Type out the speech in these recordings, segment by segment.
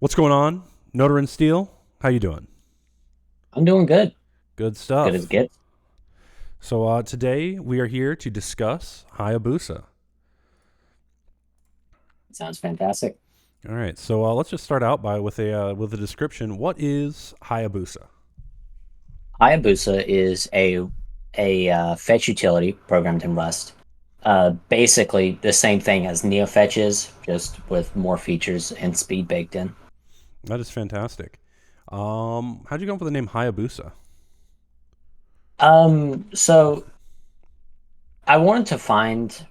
What's going on? Notarin Steel, how you doing? I'm doing good. Good Good as stuff. gets. So today we are here to discuss Hayabusa. Sounds fantastic. All right, so let's just start out by with a description. What is Hayabusa? Hayabusa is a fetch utility programmed in Rust. Basically the same thing as Neofetch is, just with more features and speed baked in. That is fantastic. How'd you go up with the name Hayabusa? So I wanted to find.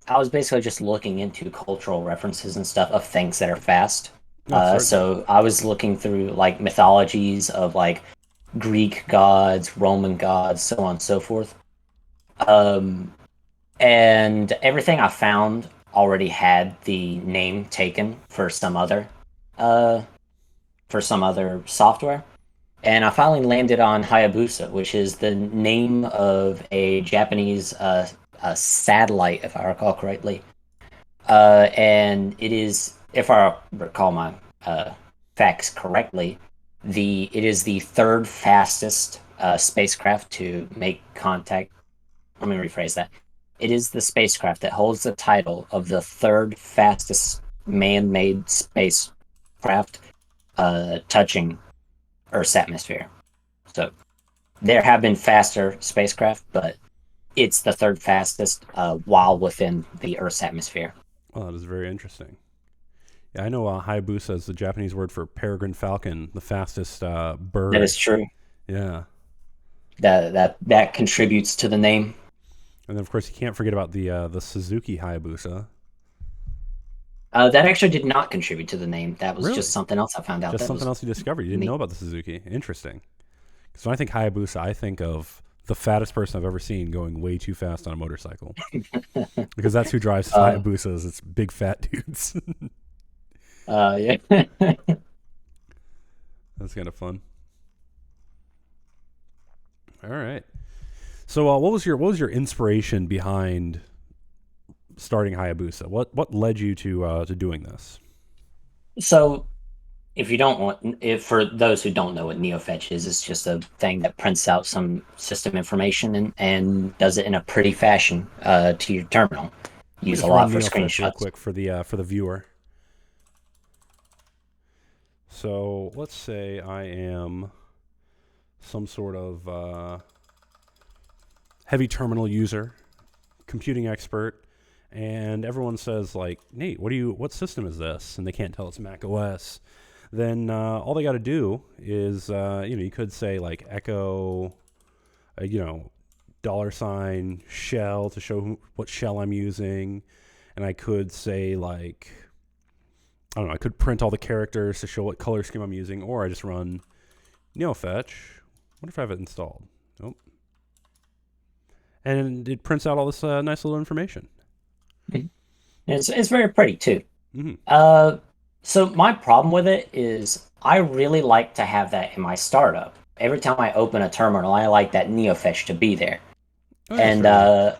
I was basically just looking into cultural references and stuff of things that are fast. No, certainly. So I was looking through like mythologies of like Greek gods, Roman gods, so on and so forth. Um, and everything I found already had the name taken uh for some other software. And I finally landed on Hayabusa, which is the name of a Japanese satellite, if I recall correctly. And it is, if I recall my uh, facts correctly, it is the third fastest spacecraft to make contact. Let me rephrase that. It is the spacecraft that holds the title of the third fastest man-made spacecraft touching Earth's atmosphere. So there have been faster spacecraft, but it's the third fastest while within the Earth's atmosphere. Well, that is very interesting. Yeah, I know Hayabusa is the Japanese word for peregrine falcon, the fastest That bird. is true. Yeah, That contributes to the name. and then of course you can't forget about the Suzuki Hayabusa. That actually did not contribute to the name. That was just Really? something else I found out Just that something was else you discovered. You didn't know neat. about the Suzuki. Interesting. Because when I think Hayabusa, I think of the fattest person I've ever seen going way too fast on a motorcycle. Because that's who drives uh, Hayabusas. It's big fat dudes. yeah. That's kind of fun. All right. So, what was your inspiration behind starting Hayabusa? What led you to doing this? So if you don't want, if for those who don't know what Neofetch is, it's just a thing that prints out some system information and does it in a pretty fashion to your terminal. Let me Use a just lot run for Neofetch real screenshots. quick for the viewer. So let's say I am some sort of heavy terminal user, computing expert, and everyone says like, "Nate, what system is this?" And they can't tell it's Mac OS. Then all they got to do is you could say like echo uh, you know $ shell to show what shell I'm using, and I could say like, I don't know, I could print all the characters to show what color scheme I'm using, or I just run Neofetch. What if I have it installed? Nope. And it prints out all this nice little information. Mhm. It's very pretty too. Mm-hmm. Uh, so my problem with it is I really like to have that in my startup. Every time I open a terminal, I like that Neofetch to be there. Oh yeah, And certainly.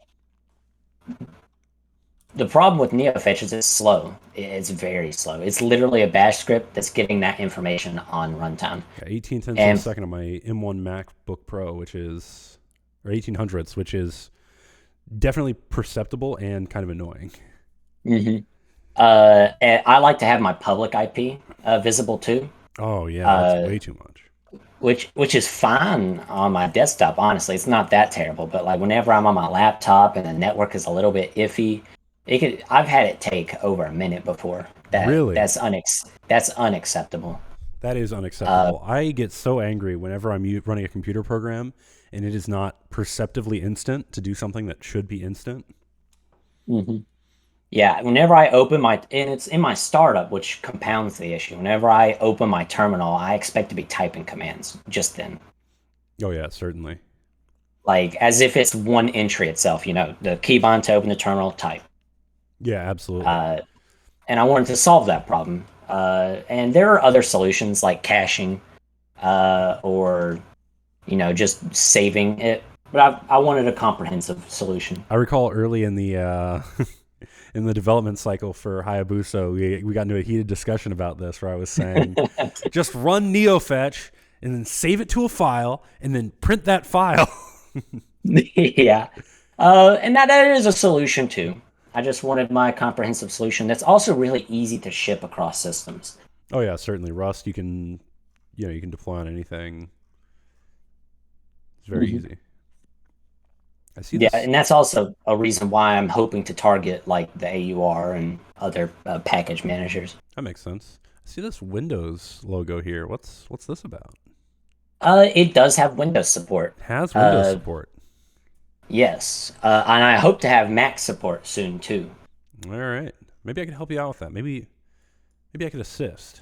the problem with Neofetch is it's slow. It's very slow. It's literally a bash script that's getting that information on runtime. Yeah, 1810s per And second on my M1 MacBook Pro, which is, or 1800s, which is definitely perceptible and kind of annoying. mhm. And I like to have my public IP visible too, Oh yeah, that's uh, way too much. which is fine on my desktop. Honestly, it's not that terrible. But like whenever I'm on my laptop and the network is a little bit iffy, it could. I've had it take over a minute before. Really, That's unacceptable. that is Uh, unacceptable. I get so angry whenever I'm running a computer program and it is not perceptively instant to do something that should be instant. mhm. Yeah, whenever I open my, and it's in my startup, which compounds the issue. Whenever I open my terminal, I expect to be typing commands just then, Oh yeah, certainly. like as if it's one entry itself. The keybind to open the terminal, type. Yeah, absolutely. Uh, and I wanted to solve that problem. And there are other solutions like caching, or just saving it. But I wanted a comprehensive solution. I recall early in the in the development cycle for Hayabusa, we got into a heated discussion about this where I was saying, just run Neofetch and then save it to a file and then print that file. Yeah. And that is a solution too. I just wanted my comprehensive solution that's also really easy to ship across systems. Oh yeah, certainly. Rust, you can deploy on anything. It's very Mhm. easy. I see Yeah, this. and that's also a reason why I'm hoping to target like the AUR and other package managers. That makes sense. I see this Windows logo here. What's this about? It does have Windows support. It has Windows Uh, support. yes, and I hope to have Mac support soon too. All right. Maybe I could help you out with that. Maybe I could assist.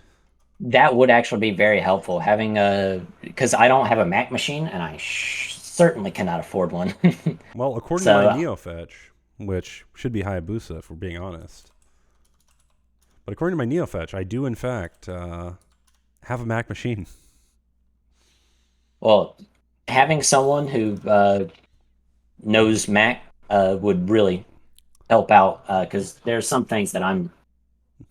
That would actually be very helpful having a because I don't have a Mac machine and I certainly cannot afford one. Well, according to my So, Neofetch, which should be Hayabusa if we're being honest, but according to my Neofetch, I do in fact have a Mac machine. well, having someone who knows Mac would really help out because there's some things that I'm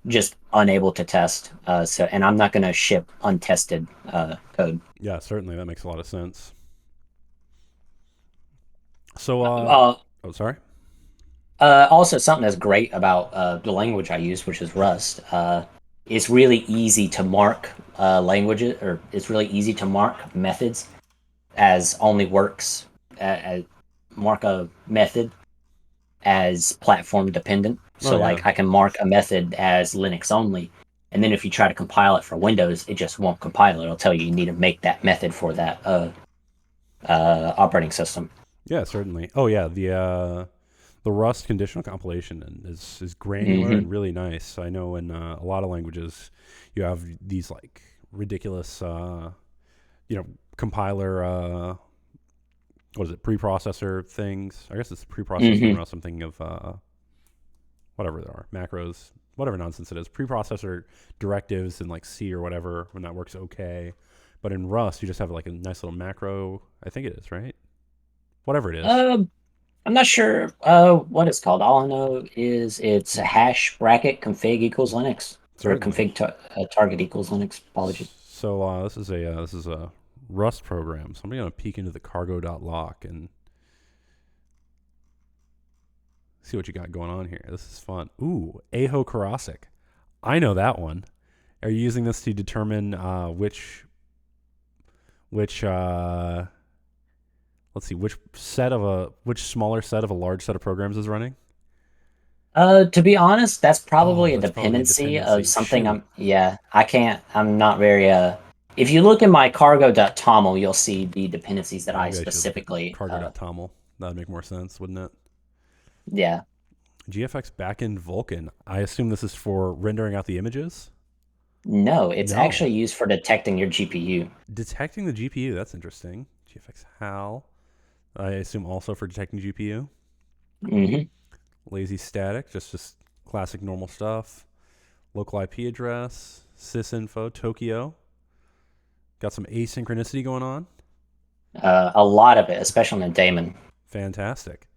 just unable to test. And I'm not going to ship untested code. Yeah, certainly that makes a lot of sense. So, Uh, oh, sorry. Also, something that's great about the language I use, which is Rust, it's really easy to mark languages, or it's really easy to mark methods as only works, mark a method as platform dependent. Oh So, yeah, like, I can mark a method as Linux only, and then if you try to compile it for Windows, it just won't compile it. It'll tell you need to make that method for that operating system. yeah, certainly. Oh yeah, the Rust conditional compilation is granular Hmm. and really nice. I know in a lot of languages, you have these like ridiculous, compiler. What is it? Preprocessor things. I guess it's preprocessor in Hmm. Rust. I'm thinking of whatever there are macros, whatever nonsense it is. Preprocessor directives in like C or whatever when that works okay. But in Rust, you just have like a nice little macro. I think it is right. Whatever it is. Uh, I'm not sure what it's called. All I know is it's a Hmm. hash bracket config equals Linux or Certainly. config target equals Linux. Apologies. So this is a Rust program. So I'm gonna peek into the cargo.lock and see what you got going on here. This is fun. Ooh, Aho Karasik. I know that one. Are you using this to determine which let's see which smaller set of a large set of programs is running? To be honest, that's Oh, probably a that's probably a dependency of dependency. something Shoot. yeah, I can't, I'm not very, if you look in my cargo.toml, you'll see the dependencies that Yeah, I maybe I should look at specifically, cargo.toml. That'd make more sense, wouldn't it? yeah. GFX backend Vulkan. I assume this is for rendering out the images? No, it's No. actually used for detecting your GPU. Detecting the GPU, that's interesting. GFX HAL. I assume also for detecting GPU. Hmm. Lazy static, just classic normal stuff. Local IP address, CIS Info, Tokyo. Got some asynchronicity going on. A lot of it, especially in the daemon. Fantastic.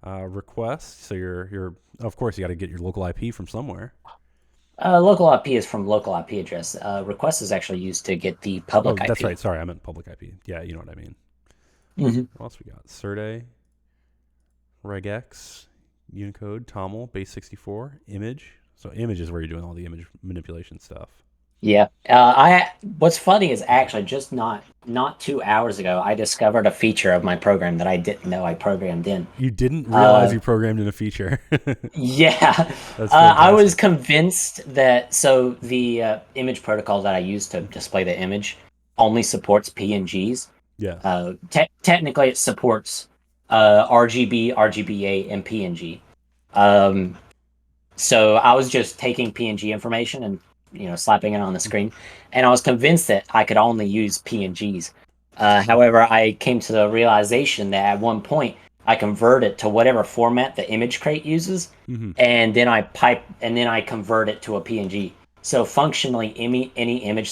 Request. So you're of course you got to get your local IP from somewhere. Local IP is from local IP address. Request is actually used to get the Oh, public that's IP. right. Sorry, I meant public IP. Yeah, you know what I mean. Hmm. What else we got? Serde, regex, Unicode, Toml, base64, image. So image is where you're doing all the image manipulation stuff. Yeah. What's funny is actually just not 2 hours ago, I discovered a feature of my program that I didn't know I programmed in. You didn't realize Uh, you programmed in a feature. yeah. That's I was fantastic. convinced that the image protocol that I use to display the image only supports PNGs. Yes. Technically, it supports RGB, RGBA, and PNG. Um, So I was just taking PNG information and slapping it on the screen, and I was convinced that I could only use PNGs. However, I came to the realization that at one point I convert it to whatever format the image crate uses, Mm-hmm. and then I convert it to a PNG. So functionally, any image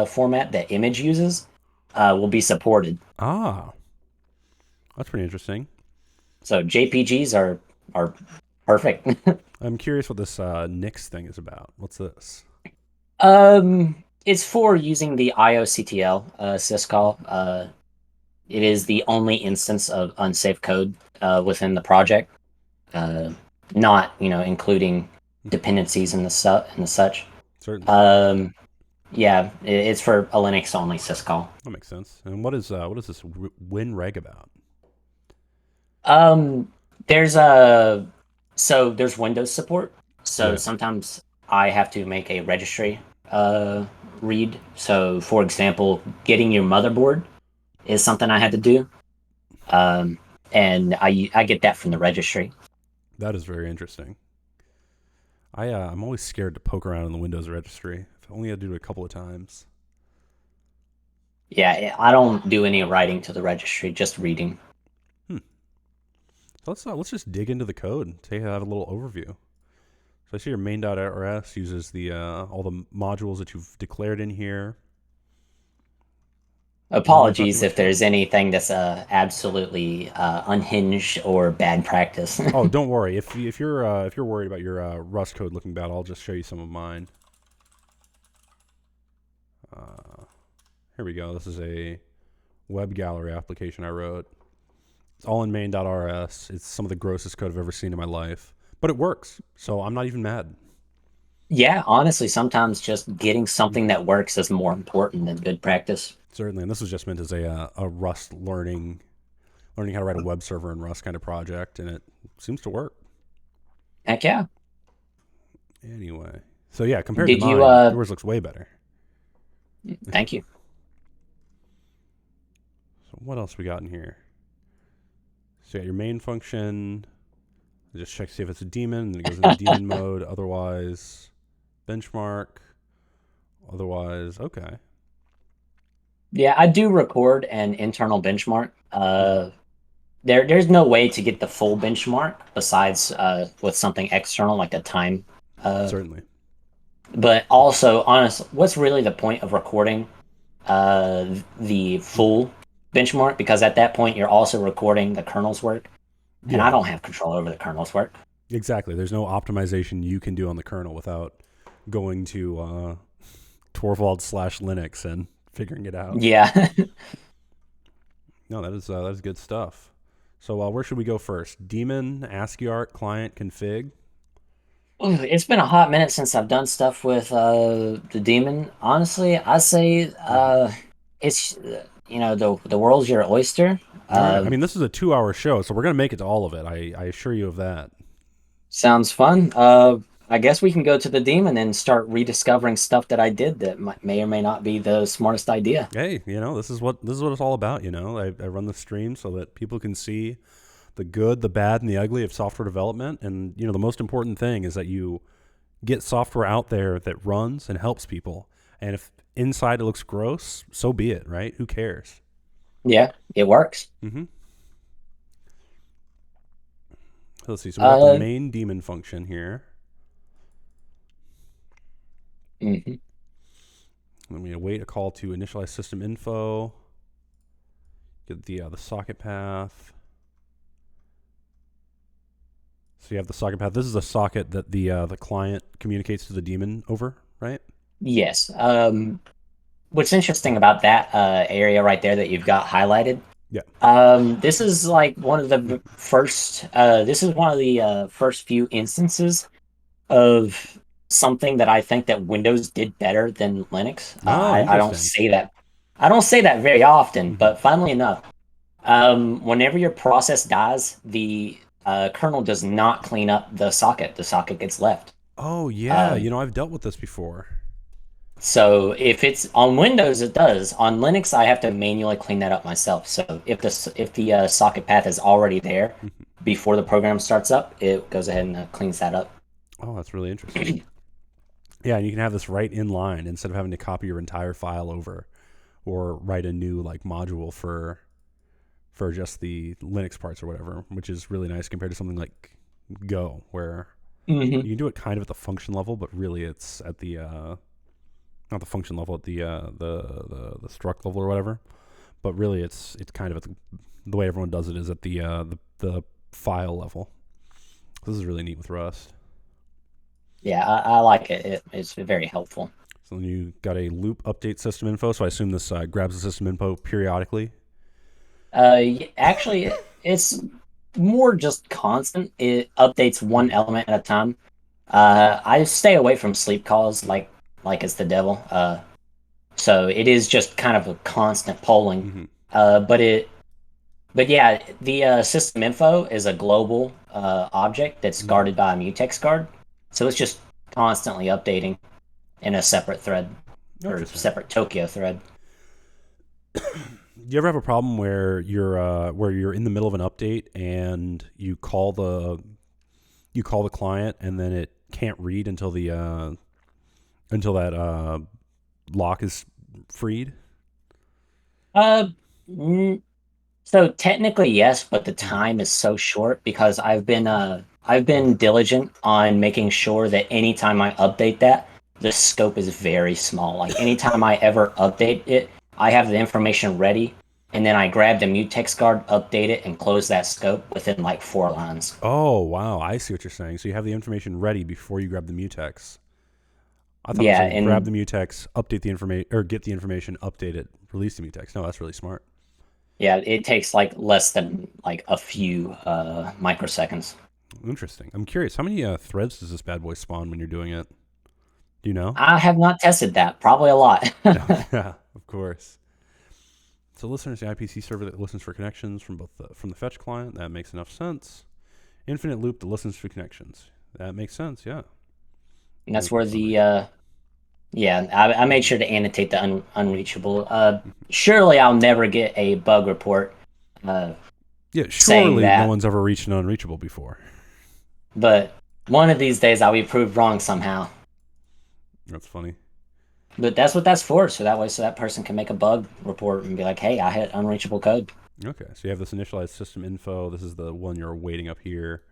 format that image uses will be supported. Ah, that's pretty interesting. So JPGs are perfect. I'm curious what this Nix thing is about. What's this? It's for using the IOCTL syscall. It is the only instance of unsafe code within the project, uh, not including dependencies and and the such. Certainly. Um, yeah, it's for a Linux only syscall. That makes sense. And what is this WinReg about? Um, there's a there's Windows support. So Yeah. sometimes I have to make a registry read. So for example, getting your motherboard is something I had to do. Um, and I get that from the registry. That is very interesting. I'm always scared to poke around in the Windows registry. I've only had to do it a couple of times. Yeah, I don't do any writing to the registry, just reading. Hmm. Let's just dig into the code and take have a little overview. So I see your main.rs uses the all the modules that you've declared in here. Not too Apologies much if to it. there's anything that's absolutely unhinged or bad practice. Oh, don't worry. If you're worried about your Rust code looking bad, I'll just show you some of mine. Here we go. This is a web gallery application I wrote. It's all in main.rs. It's some of the grossest code I've ever seen in my life, but it works. So I'm not even mad. Yeah, honestly, sometimes just getting something that works is more important than good practice. Certainly, and this was just meant as a Rust learning how to write a web server in Rust kind of project, and it seems to work. Heck yeah. Anyway, so yeah, compared to Did you mine, yours looks way better. thank you. So what else we got in here? So you got your main function. Just check to see if it's a daemon, and then it goes into daemon mode. Otherwise, benchmark. Otherwise, okay. Yeah, I do record an internal benchmark. There's no way to get the full benchmark besides with something external like the time. Uh, Certainly. but also, honestly, what's really the point of recording the full benchmark? Because at that point, you're also recording the kernel's work, and I Yeah, don't have control over the kernel's work. exactly. There's no optimization you can do on the kernel without going to Torvald/Linux and figuring it out. Yeah. No, that is good stuff. So where should we go first? Daemon, ASCII art, client, config. Ooh, it's been a hot minute since I've done stuff with the demon. Honestly, I say Mm-hmm. it's the world's your oyster. All right. I Uh, mean, this is a 2-hour show, so we're gonna make it to all of it. I assure you of that. Sounds fun. I guess we can go to the demon and start rediscovering stuff that I did that may or may not be the smartest idea. Hey, this is what it's all about. I run the stream so that people can see the good, the bad, and the ugly of software development. And the most important thing is that you get software out there that runs and helps people. And if inside it looks gross, so be it, right? Who cares? Yeah, it works. Mm-hmm. Let's see. So we got the Uh, main daemon function here. mhm. Then we await a call to initialize system info. Get the socket path. So you have the socket path. This is a socket that the client communicates to the daemon over, right? Yes. What's interesting about that area right there that you've got highlighted? Yeah. This is like one of the first. This is one of the first few instances of something that I think that Windows did better than Linux. Oh, I don't interesting. say that. I don't say that very often, Mm-hmm. but funnily enough, whenever your process dies, the kernel does not clean up the socket. The socket gets left. Oh yeah, Um, I've dealt with this before. so if it's on Windows, it does. On Linux, I have to manually clean that up myself. So if the socket path is already there Mhm. before the program starts up, it goes ahead and cleans that up. Oh, that's really interesting. Yeah, and you can have this right in line instead of having to copy your entire file over or write a new like module for just the Linux parts or whatever, which is really nice compared to something like Go, where Hmm. you can do it kind of at the function level, but really it's at the not the function level, at the struct level or whatever. But really, it's kind of at the way everyone does it is at the file level. This is really neat with Rust. Yeah, I like it. It's very helpful. So then you got a loop update system info. So I assume this grabs the system info periodically. Actually, it's more just constant. It updates one Mm-hmm. element at a time. I stay away from sleep calls like it's the devil. So it is just kind of a constant polling. Mm-hmm. But but yeah, the system info is a global object that's Mm-hmm. guarded by a mutex guard. So it's just constantly updating in a separate thread or Interesting. separate Tokyo thread. Do you ever have a problem where you're in the middle of an update and you call the client and then it can't read until that lock is freed? Uh, mm, so technically yes, but the Mm-hmm. time is so short because I've been diligent on making sure that anytime I update that, the scope is very small. Like anytime I ever update it, I have the information ready, and then I grab the mutex guard, update it, and close that scope within like 4 lines. Oh wow, I see what you're saying. So you have the information ready before you grab the mutex. I thought it was Yeah, like grab and the mutex, update the information, or get the information, update it, release the mutex. No, that's really smart. yeah, it takes like less than like a few microseconds. Interesting. I'm curious, how many threads does this bad boy spawn when you're doing it? Do you know? I have not tested that. Probably a lot. Yeah, of course. So listeners, the IPC server that listens for connections from from the fetch client. That makes enough sense. Infinite loop that listens for connections. That makes sense. Yeah. And Only that's for where some the reason. yeah, I made Mm-hmm. sure to annotate the unreachable. Surely I'll never get a bug report uh, Yeah, saying surely no that, one's ever reached an unreachable before. but one of these days I'll be proved wrong somehow. That's funny. But that's what that's for, so that way, so that person can make a bug report and be like, "Hey, I hit unreachable code." Okay, so you have this initialized system info. This is the one you're waiting up here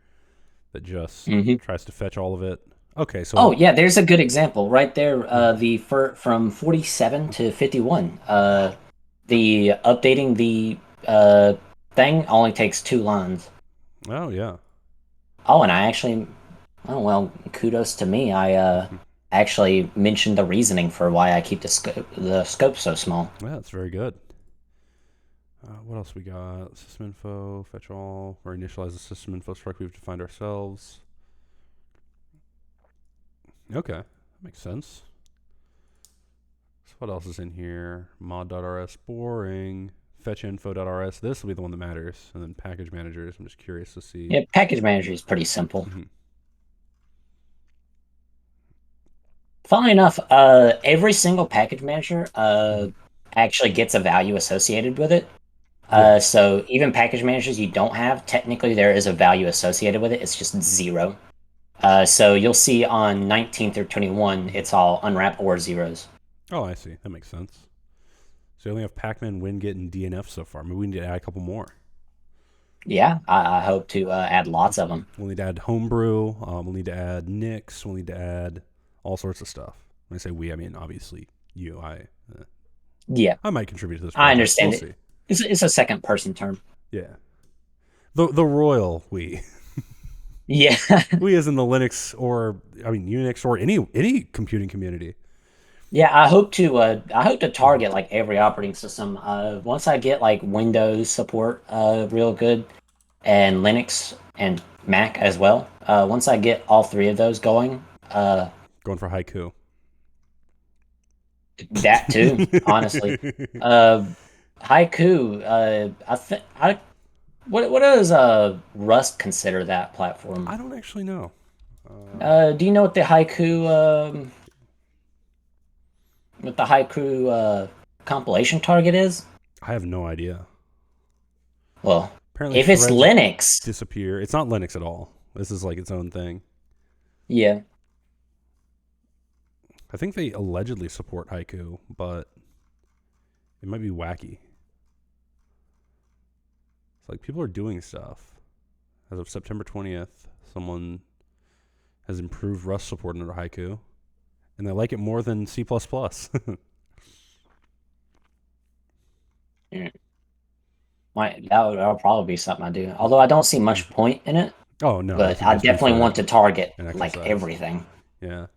that just Hmm. tries to fetch all of it. Okay, Oh so yeah, there's a good example right there. mm, From 47 to 51. The updating the thing only takes 2 lines. oh yeah, Oh, and I actually, oh well, kudos to me. I actually mentioned the reasoning for why I keep the scope so small. yeah, that's very good. What else we got? System info, fetch all, or initialize the system info struct we've defined ourselves. Okay, that makes sense. So what else is in here? Mod.rs, boring. Fetch info.rs. This will be the one that matters. And then package managers. I'm just curious to see. Yeah, package manager is pretty simple. Mm-hmm. Funnily enough, every single package manager Mm-hmm. actually gets a value associated with it. Yeah. So even package managers you don't have, technically there is a value associated with it. It's just zero. So you'll see on 19 through 21, Mm-hmm. it's all unwrap or zeros. Oh, I see. That makes sense. So you only have Pacman, Winget, and DNF so far. Maybe we need to add a couple more. Yeah, I hope to add lots of them. We'll need to add Homebrew. We'll need to add Nix. We'll need to add all sorts of stuff. When I say we, I mean obviously you. Uh, Yeah, I might contribute to this I project. We'll understand it. see. It's a second person term. Yeah. The royal we. Yeah. We as in the Linux or I mean Unix or any computing community. Yeah, I hope to target like every operating system. Once I get like Windows support real good and Linux and Mac as well. Once I get all three of those going, uh Going for haiku. that too, honestly. Uh Haiku, I think I what does Rust consider that platform? I don't actually know. Do you know what the haiku compilation target is? I have no idea. Well, Apparently, if it's threads Linux, disappear. It's not Linux at all. This is like its own thing. yeah. I think they allegedly support haiku, but it might be wacky. It's like people are doing stuff. As of September 20th, someone has improved Rust support under haiku, and they like it more than C++. Yeah. That'll probably be something I do. Although I don't see much point in it, Oh no, but it's I just be definitely for want to target an like exercise. everything. Yeah.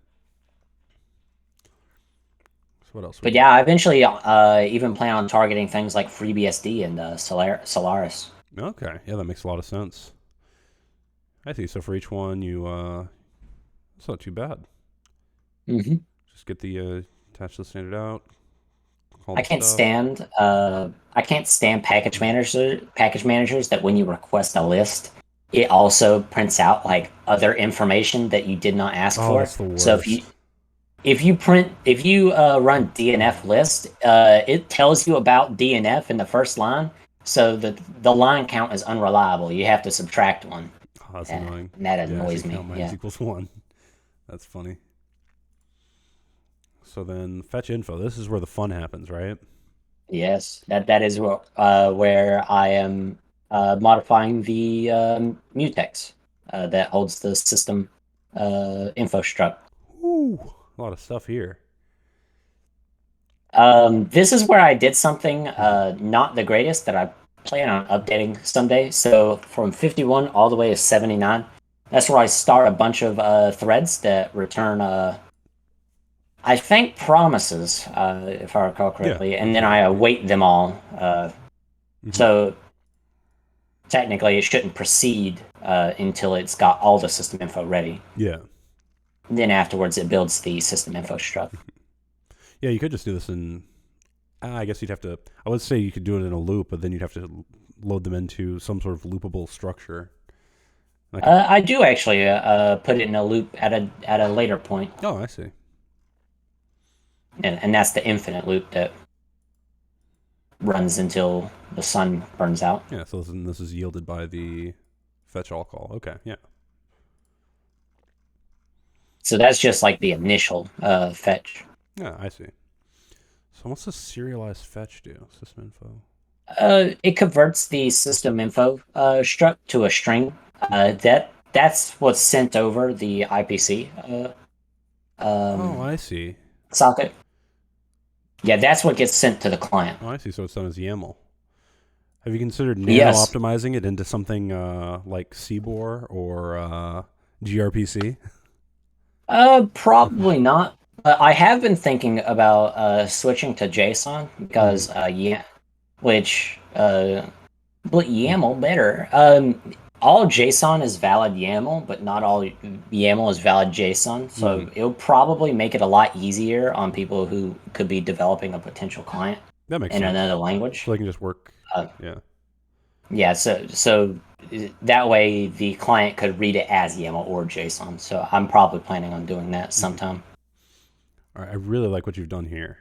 So what else we But got? yeah, I eventually even plan on targeting things like FreeBSD and Solaris. Okay. Yeah, that makes a lot of sense. I see. So for each one, it's not too bad. Hmm. Just get the attach the standard out, all I the can't stuff. stand package managers that when you request a list, it also prints out like other information that you did not ask Oh, for. that's the So worst. if you run DNF list, it tells you about DNF in the first line, so the line count is unreliable. You have to subtract one, Oh, that's annoying. and that Yeah, I see annoys me. count minus Yeah. equals 1. That's funny. So then fetch info. This is where the fun happens, right? Yes, that is where I am modifying the mutex that holds the system info struct. Ooh, a lot of stuff here. This is where I did something Mhm. not the greatest that I plan on updating someday. So from 51 all the way to 79, that's where I start a bunch of threads that return, I think, promises, if I recall Yeah, correctly, that and then sounds I right. await them all. Hmm. So technically, it shouldn't proceed until it's got all the system info ready. Yeah. Then afterwards, it builds the system info struct. Yeah, you could just do this in. I guess you'd have to. I would say you could do it in a loop, but then you'd have to load them into some sort of loopable structure. Like a. I do actually put it in a loop at a later point, Oh, I see. and that's the infinite loop that runs until the sun burns out. Yeah. So this is yielded by the fetch all call. Okay. Yeah. So that's just like the initial fetch. Yeah, I see. So what's the serialized fetch do? System info. It converts the system info struct to a string. That's what's sent over the IPC Oh, um, I see. socket. Yeah, that's what gets sent to the client. Oh, I see. So it's done as YAML. Have you considered nano Yes. optimizing it into something like CBOR or gRPC? Probably not. I have been thinking about switching to JSON Mm-hmm. because yeah, which but YAML better. All JSON is valid YAML, but not all YAML is valid JSON. Mm-hmm. So it'll probably make it a lot easier on people who could be developing a potential client That makes in another sense. language. So they can just work. Uh, Yeah. yeah, so that way the client could read it as YAML or JSON. So I'm probably planning on doing that Mm-hmm. sometime. All right, I really like what you've done here,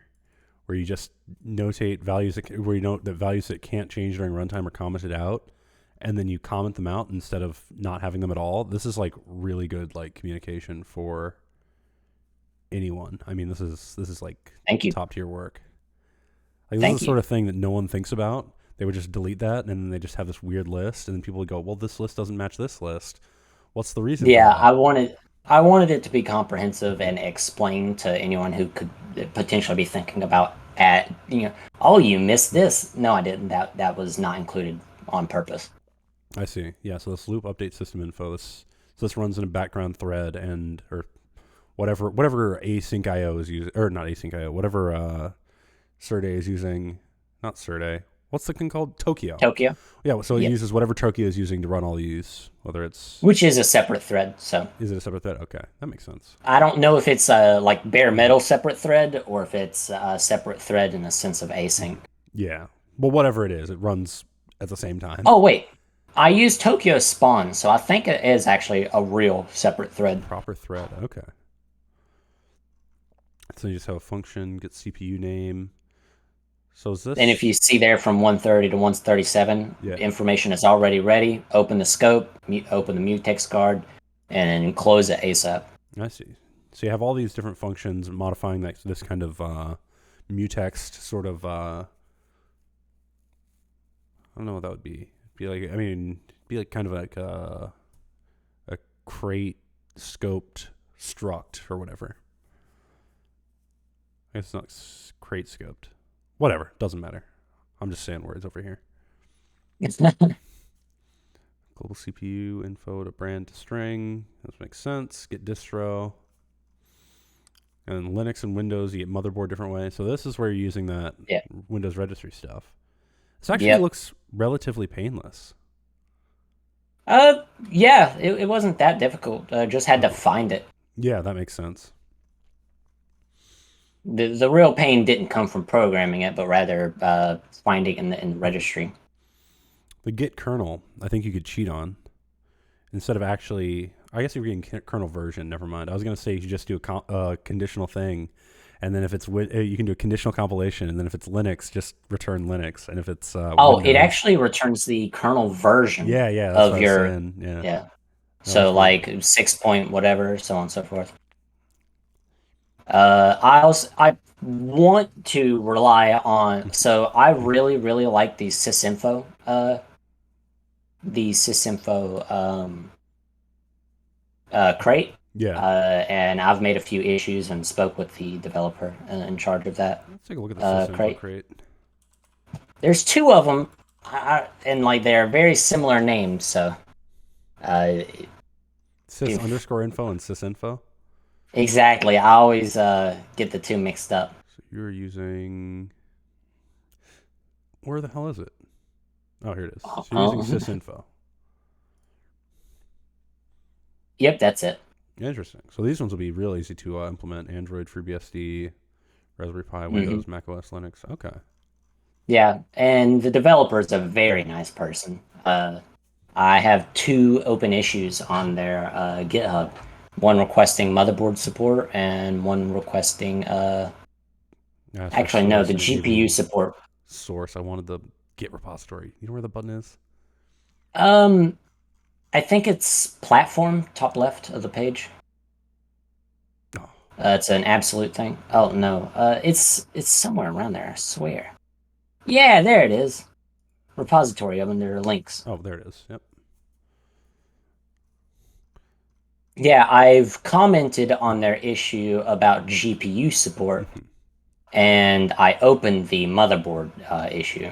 where you just notate values where you note that values that can't change during runtime are commented out, and then you comment them out instead of not having them at all. This is like really good like communication for anyone. I mean, this is like Thank you. top tier work. Like this is Thank the you. sort of thing that no one thinks about. They would just delete that, and then they just have this weird list, and then people would go, "Well, this list doesn't match this list. What's the reason for Yeah, that?" I wanted it to be comprehensive and explain to anyone who could potentially be thinking about oh, you missed this. No, I didn't. That was not included on purpose. I see. Yeah. So this loop update system info. This runs in a background thread and or whatever async IO is using, or not async IO, whatever Serde is using, not Serde. What's the thing called? Tokyo. Tokyo. Yeah, so it Yep. uses whatever Tokyo is using to run all these, whether it's, Which is a separate thread. So is it a separate thread? Okay, that makes sense. I don't know if it's a like bare Hmm. metal separate thread or if it's a separate thread in the sense of async. Hmm. Yeah, well, whatever it is, it runs at the same time. Oh wait, I use Tokyo spawn, so I think it is actually a real separate thread. Proper thread. Okay. So you just have a function, get CPU name. So is And if this, you see there from 130 to 137, yeah, information is already ready. Open the scope, open the mutex guard, and close it ASAP. I see. So you have all these different functions modifying this kind of mutext sort of, I don't know what that would be. Be like, I mean, be like kind of like a crate scoped struct or whatever. I guess it's not crate scoped. Whatever, doesn't matter. I'm just saying words over here. Global CPU info to brand to string. This makes sense. Get distro. And Linux and Windows, you get motherboard different way. So this is where you're using that Yeah. Windows registry stuff. This actually Yep. looks relatively painless. Yeah, it wasn't that difficult. Just had to Uh-huh. find it. Yeah, that makes sense. The real pain didn't come from programming it, but rather finding it in the Mhm. registry. The Git kernel, I think you could cheat on instead of actually. I guess if you're getting kernel version, never mind. I was gonna say you just do a conditional thing, and then if it's you can do a conditional compilation, and then if it's Linux, just return Linux, and if it's Oh, it Windows, actually returns the kernel version yeah, that's what of I was your saying. Yeah, yeah. that was So pretty like good. 6 point whatever, so on and so forth. I want to rely on. So I really like the sysinfo crate, Yeah, and I've made a few issues and spoke with the developer in charge of that let's take a look at the sysinfo crate. crate. There's two of them, and like they're very similar names. So uh, Sys if underscore info and sysinfo. exactly, I always get the two mixed up. So you're using. Where the hell is it? Oh, here it is. So you're using Um, sysinfo. yep, that's it. Interesting. So these ones will be real easy to implement: Android, FreeBSD, Raspberry Pi, Hmm. Windows, Mac OS, Linux. Okay. Yeah, and the developer is a very nice person. I have two open issues on their GitHub. One requesting motherboard support and one requesting Ask for actually no, source, the and it gave GPU me support. source. I wanted the Git repository. You know where the button is? Um I think it's platform top left of the page. Oh, It's an absolute thing. Oh no. It's somewhere around there, I swear. Yeah, there it is. Repository of under links. oh, there it is. Yep. Yeah, I've commented on their issue about GPU support, Mhm. and I opened the motherboard issue.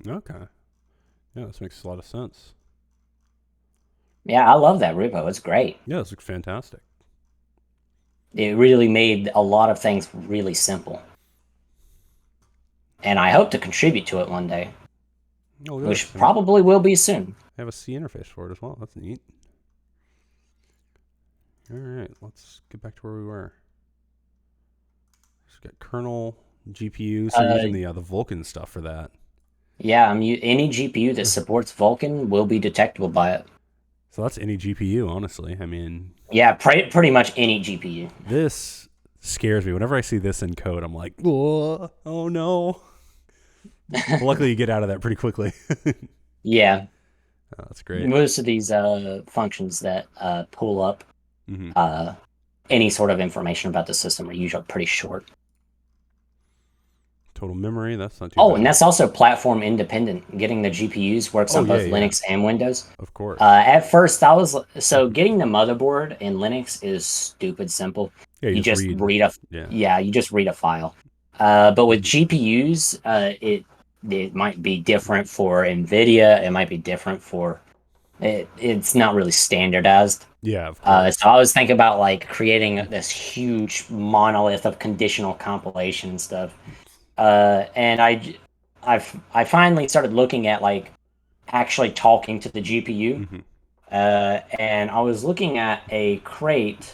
Okay. Yeah, this makes a lot of sense. Yeah, I love that repo. It's great. Yeah, this looks fantastic. It really made a lot of things really simple. And I hope to contribute to it one day, Oh, look at which this. And probably will be soon. I have a C interface for it as well. That's neat. All right, let's get back to where we were. Just got kernel, GPU. So you're Uh, using the Vulkan stuff for that. yeah, any GPU that supports Vulkan will be detectable by it. So that's any GPU, honestly. I mean, Yeah, pretty much any GPU. this scares me. Whenever I see this in code, I'm like, oh no. But luckily, you get out of that pretty quickly. Yeah, That's great. most of these functions that pull up Hmm. uh, any sort of information about the system are usually pretty short. Total memory, that's not too Oh, and bad. that's also platform independent. Getting the GPUs works Oh, on yeah, both yeah. Linux and Windows. Of course. At first, I was so Hmm. getting the motherboard in Linux is stupid simple. Yeah, you You just just read. read a Yeah. yeah, you just read a file. But with Hmm. GPUs, it might be different for NVIDIA. It might be different for it. It's not really standardized. Yeah, of course. So I was thinking about like creating this huge monolith of conditional compilation and stuff. And I finally started looking at like actually talking to the GPU. Hmm. And I was looking at a crate.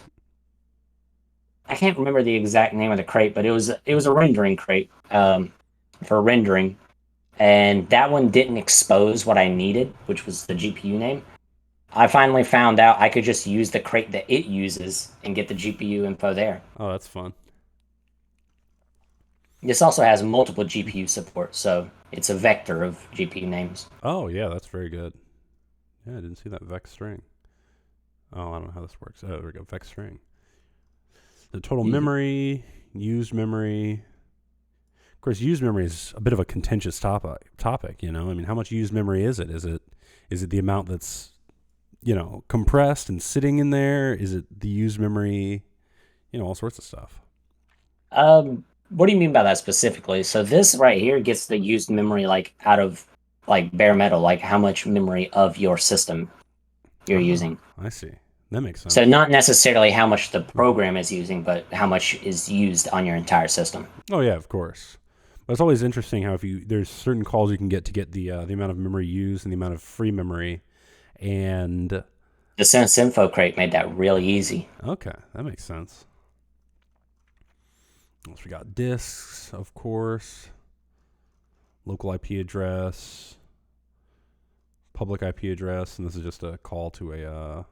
I can't remember the exact name of the crate, but it was a rendering crate for rendering, and that one didn't expose what I needed, which was the GPU name. I finally found out I could just use the crate that it uses and get the GPU info there. Oh, that's fun. This also has multiple GPU support, so it's a vector of GPU names. Oh, yeah, that's very good. Yeah, I didn't see that vex string. Oh, I don't know how this works. Oh, there we go. Vex string. The total Mhm. memory, used memory. Of course, used memory is a bit of a contentious topic, you know? I mean, how much used memory is it? Is it the amount that's, compressed and sitting in there? Is it the used memory? All sorts of stuff. What do you mean by that specifically? So this right here gets the used memory like out of like bare metal, like how much memory of your system you're Ah, using. I see. That makes So sense. not necessarily how much the program is using, but how much is used on your entire system. Oh yeah, of course. But it's always interesting how if there's certain calls you can get the amount of memory used and the amount of free memory, and The CIS Info crate made that really easy. okay, that makes sense. So we got disks, of course, local IP address, public IP address, and this is just a call to a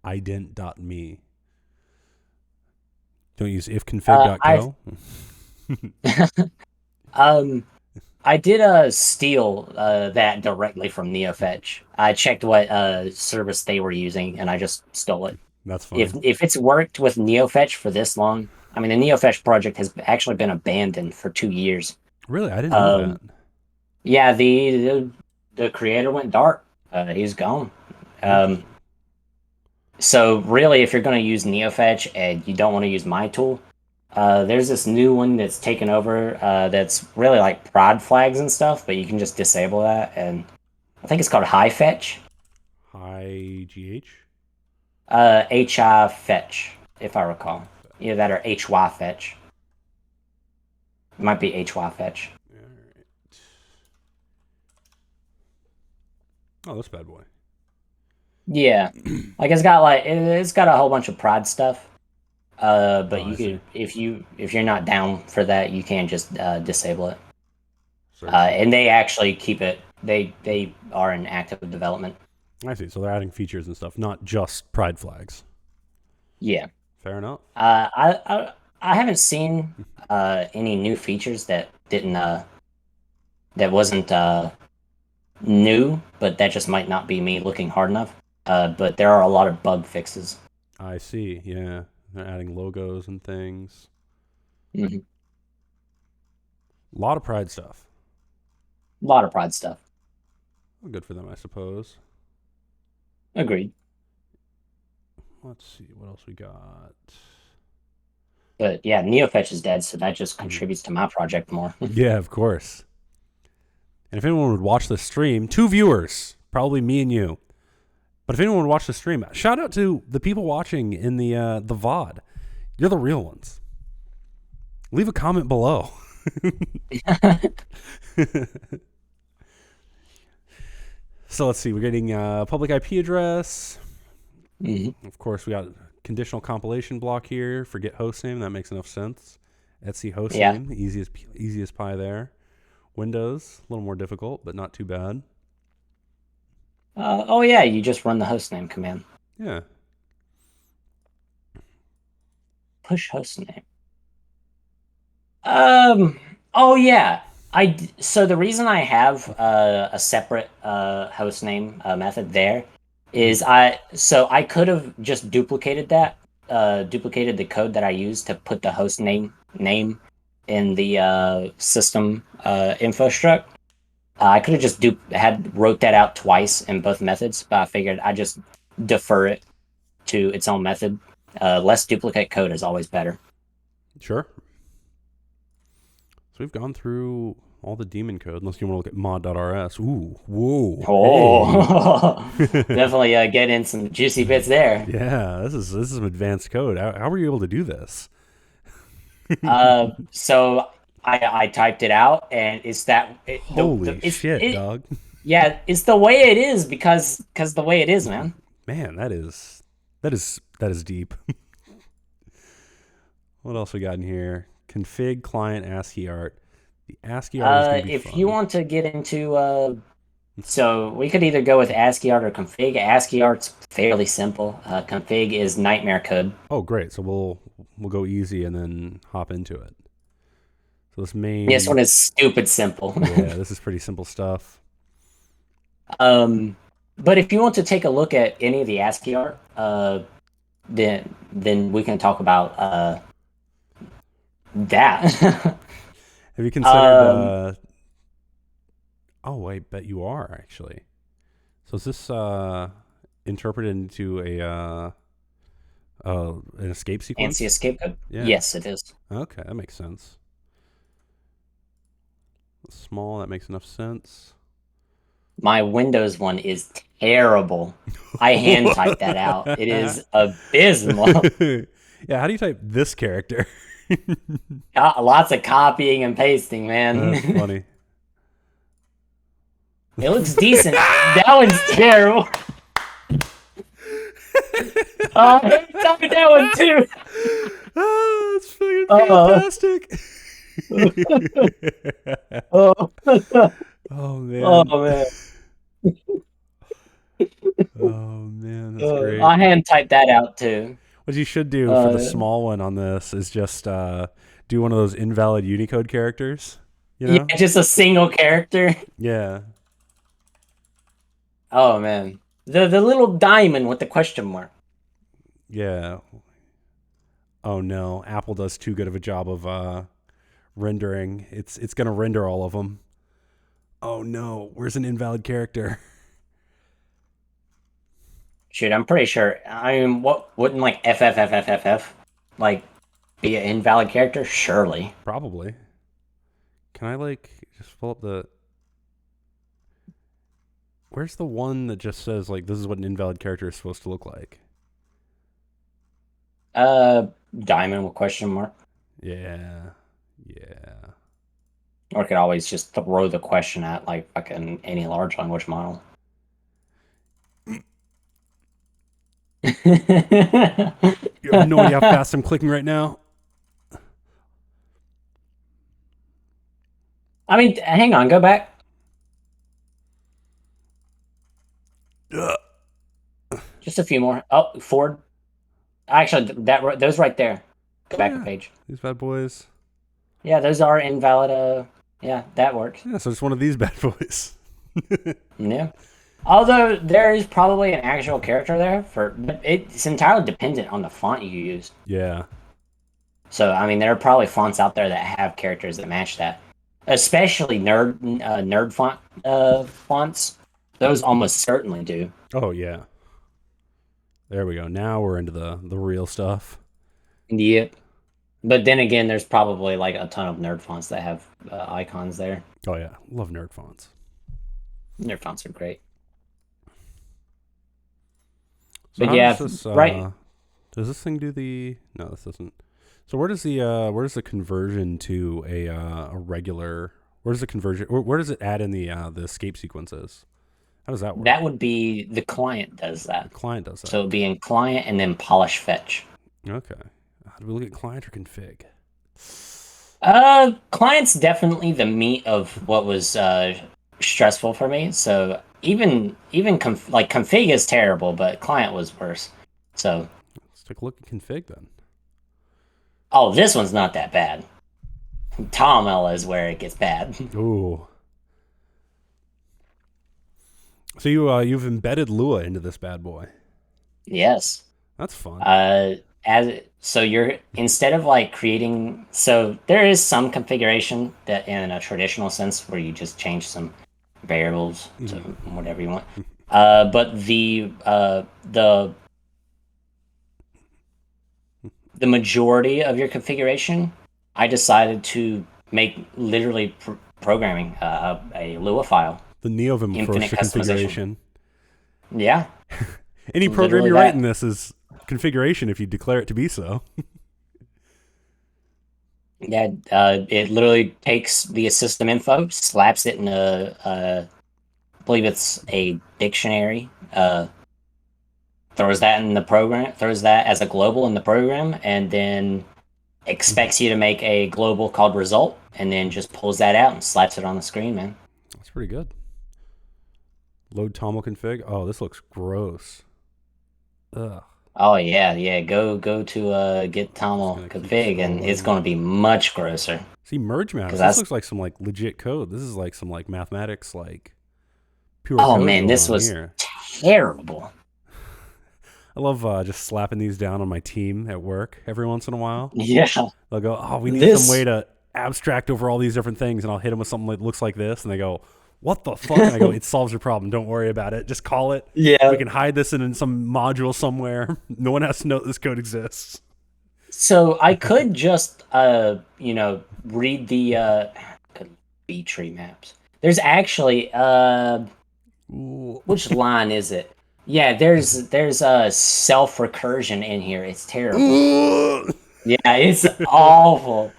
ident.me. Don't use I ifconfig.co. um I did steal that directly from Neofetch. I checked what service they were using, and I just stole it. That's If funny. if it's worked with Neofetch for this long, I mean, the Neofetch project has actually been abandoned for 2 years. Really, I didn't know that. Um, yeah, the creator went dark. He's gone. Um, Interesting. so really, if you're going to use Neofetch and you don't want to use my tool, there's this new one that's taken over. That's really like prod flags and stuff, but you can just disable that, and I think it's called High Fetch. Hi, GH. HI Fetch, if I recall. Either that or HY Fetch. It might be HY Fetch. All right. Oh, this bad boy. Yeah, it's got a whole bunch of prod stuff. Oh, But I you see. could if you're not down for that, you can just disable it. Certainly. And they actually keep it. They are in active development. I see. So they're adding features and stuff, not just pride flags. Yeah. Fair enough. I haven't seen any new features that wasn't new, but that just might not be me looking hard enough. But there are a lot of bug fixes. I see. Yeah. They're adding logos and things. Mhm. A lot of pride stuff. A lot of prod stuff. Well, good for them, I suppose. Agreed. Let's see. What else we got? But yeah, Neofetch is dead, so that just Mhm. contributes to my project more. Yeah, of course. And if anyone would watch the stream, 2 viewers, probably me and you. But if anyone would watch the stream, shout out to the people watching in the VOD. You're the real ones. Leave a comment below. So let's see. We're getting public IP address. Mhm. Of course, we got conditional compilation block here. Forget hostname. That makes enough sense. Etsy Yeah. hostname. Easiest pie there. Windows, a little more difficult, but not too bad. Oh yeah, you just run the hostname command. Yeah. Push hostname. Um. Oh yeah. So the reason I have a separate hostname method there is I could have just duplicated the code that I used to put the host name in the system info struct. I could have just wrote that out twice in both methods, but I figured I just defer it to its own method. Less duplicate code is always better. Sure. So we've gone through all the daemon code, unless you want to look at mod.rs. Ooh, whoa, hey. Oh, definitely get in some juicy bits there. Yeah, this is some advanced code. How were you able to do this? So I typed it out, and it's that Holy shit, it dog. yeah, it's the way it is because the way it is, man. Man, that is deep. What else we got in here? Config client ASCII art. The ASCII art is going to be If you fun. want to get into so we could either go with ASCII art or config. ASCII art's fairly simple. Config is nightmare code. Oh, great. So we'll go easy and then hop into it. So this This main, one is stupid simple. yeah, this is pretty simple stuff. um, but if you want to take a look at any of the ASCII art, then we can talk about that. Have you considered? um, Oh, I bet you are actually. So is this interpreted into an escape ANSI sequence? escape code. Yeah. Yes, it is. Okay, that makes sense. Small, that makes enough sense. My Windows one is terrible. I hand typed that out. It is abysmal. Yeah, how do you type this character? Lots of copying and pasting, man. That's funny. It looks decent. That one's terrible. Oh, tell me that one too. Oh, that's fucking Uh, fantastic. oh, Oh oh man. man. Oh man, that's great. I hand typed that out too. What you should do for the Uh, small one on this is just do one of those invalid Unicode characters. You yeah, know? just a single character. Yeah. Oh man, the little diamond with the question mark. Yeah. Oh no, Apple does too good of a job of rendering. It's gonna render all of them. Oh no, where's an invalid character? Shoot, I'm pretty sure. I mean, what wouldn't like FFFFFF like be an invalid character? Surely. Probably. Can I like just pull up the? Where's the one that just says like this is what an invalid character is supposed to look like? Diamond with question mark. Yeah. Yeah. Or could always just throw the question at like fucking any large language model. You have no idea how fast I'm clicking right now. I mean, hang on, go back. Ugh. Just a few more. Oh, forward. Actually, those right there. Go back a Yeah. page. These bad boys. Yeah, those are invalid. Yeah, that works. Yeah, so it's one of these bad boys. Yeah. Although there is probably an actual character there but it's entirely dependent on the font you use. Yeah. So I mean, there are probably fonts out there that have characters that match that, especially nerd fonts. Those almost certainly do. Oh yeah. There we go. Now we're into the real stuff. Yep. But then again, there's probably like a ton of nerd fonts that have icons there. Oh yeah. Love nerd fonts. Nerd fonts are great. So But how yeah, does this right. does this thing do the no, this doesn't. So where does the conversion to a regular where does the conversion where does it add in the escape sequences? How does that work? That would be the client does The that. client does So that. it'd be in client and then polish fetch. Okay. How do we look at client or config? Client's definitely the meat of what was stressful for me. So like config is terrible, but client was worse. So Let's take a look at config then. oh, this one's not that bad. Toml is where it gets bad. Ooh. So you've embedded Lua into this bad boy. Yes. That's fun. As so you're instead of like creating so there is some configuration that in a traditional sense where you just change some variables to whatever you want. But the majority of your configuration, I decided to make literally programming a Lua file. The Neovim approach Infinite to customization. configuration. Yeah, Any program Literally you that. write in this is configuration if you declare it to be so. yeah. It literally takes the system info, slaps it in I believe it's a dictionary. Throws that in the program, throws that as a global in the program, and then expects you to make a global called result, and then just pulls that out and slaps it on the screen, man. That's pretty good. Load Toml config. Oh, this looks gross. Ugh. Oh yeah. Go to get Just Toml gonna keep config, and it's scrolling. going to be much grosser. See, merge maps. Because This that's looks like some like legit code. This is like some like mathematics, like pure oh code man, going this on was here. terrible. I love just slapping these down on my team at work every once in a while. Yeah, They'll go, "Oh, we need some way this to abstract over all these different things," and I'll hit them with something that looks like this, and they go, "What the fuck?" And I go, "It solves your problem. Don't worry about it. Just call it. yeah. We can hide this in some module somewhere. No one has to know this code exists." So I could just read the B tree maps. There's actually which line is it? Yeah, there's a self recursion in here. It's terrible. uh, Yeah, it's awful.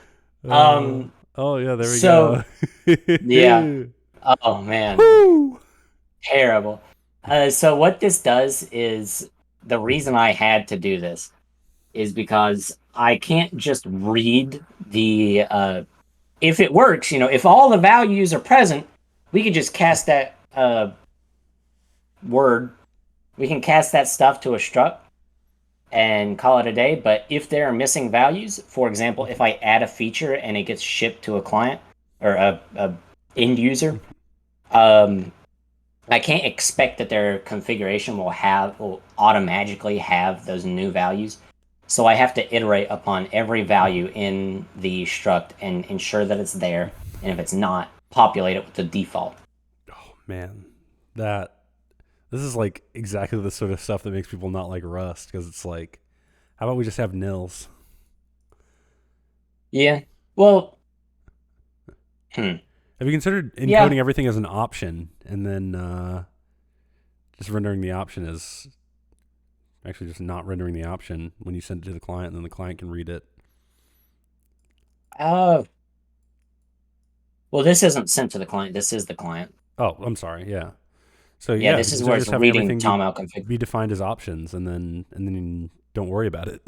Um, oh yeah, there we so go. yeah. Oh man, Woo! terrible. So what this does is the reason I had to do this is because I can't just read the if it works, if all the values are present, we could just cast that word, we can cast that stuff to a struct and call it a day. But if there are missing values, for example, if I add a feature and it gets shipped to a client or a end user, um, I can't expect that their configuration will automatically have those new values. So I have to iterate upon every value in the struct and ensure that it's there. And if it's not, populate it with the default. Oh man, that this is like exactly the sort of stuff that makes people not like Rust because it's like, how about we just have nils? Yeah. Well, hmm. Have you considered Yeah. encoding everything as an option and then just rendering the option as actually just not rendering the option when you send it to the client, and then the client can read it? Uh, well, this isn't sent to the client. This is the client. Oh, I'm sorry. Yeah. So Yeah, yeah, if this you is where consider it's just having reading everything Toml config. be defined as options, and then don't worry about it.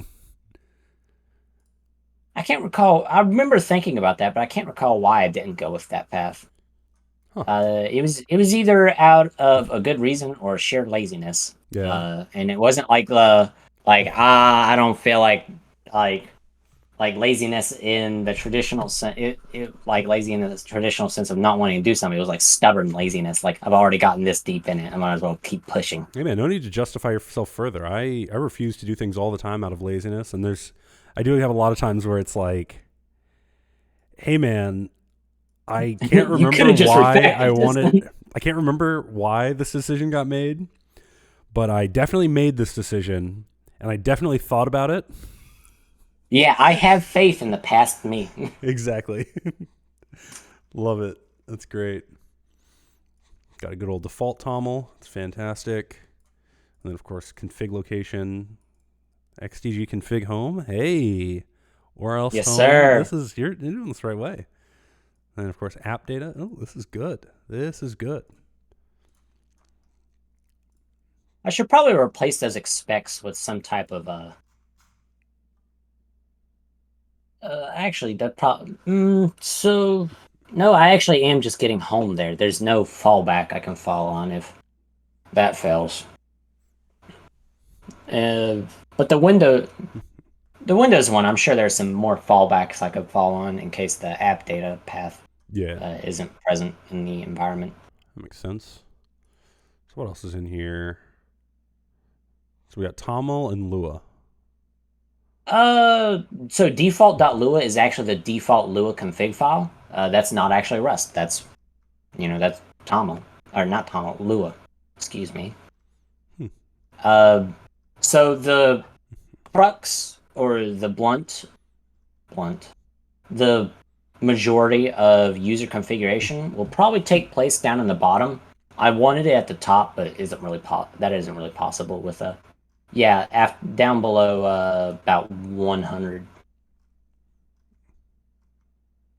I can't recall. I remember thinking about that, but I can't recall why I didn't go with that path. Huh. It was either out of a good reason or sheer laziness. Yeah. And it wasn't I don't feel like like laziness in the traditional sense. It like lazy in the traditional sense of not wanting to do something. It was like stubborn laziness. Like I've already gotten this deep in it. I might as well keep pushing. Hey man, no need to justify yourself further. I refuse to do things all the time out of laziness, and I do have a lot of times where it's like, hey man, I can't You could remember have just why refactored this. I can't remember why this decision got made, but I definitely made this decision, and I definitely thought about it. Yeah, I have faith in the past me. Exactly. Love it. That's great. Got a good old default toml. It's fantastic. And then of course config location, xdg config home. Hey, or else Yes, home. sir. You're doing this the right way. And then of course app data. Oh, this is good. This is good. I should probably replace those expecs with some type of actually that problem. So no, I actually am just getting home there. There's no fallback I can fall on if that fails. Uh, but the Windows one, I'm sure there's some more fallbacks I could fall on in case the app data path Yeah, isn't present in the environment. that makes sense. So what else is in here? So we got toml and Lua. So default.lua is actually the default Lua config file. That's not actually Rust. That's Toml, or not Toml, Lua. Excuse me. Hmm. So the crux or the blunt, the majority of user configuration will probably take place down in the bottom. I wanted it at the top, but that isn't really possible with a down below about 100.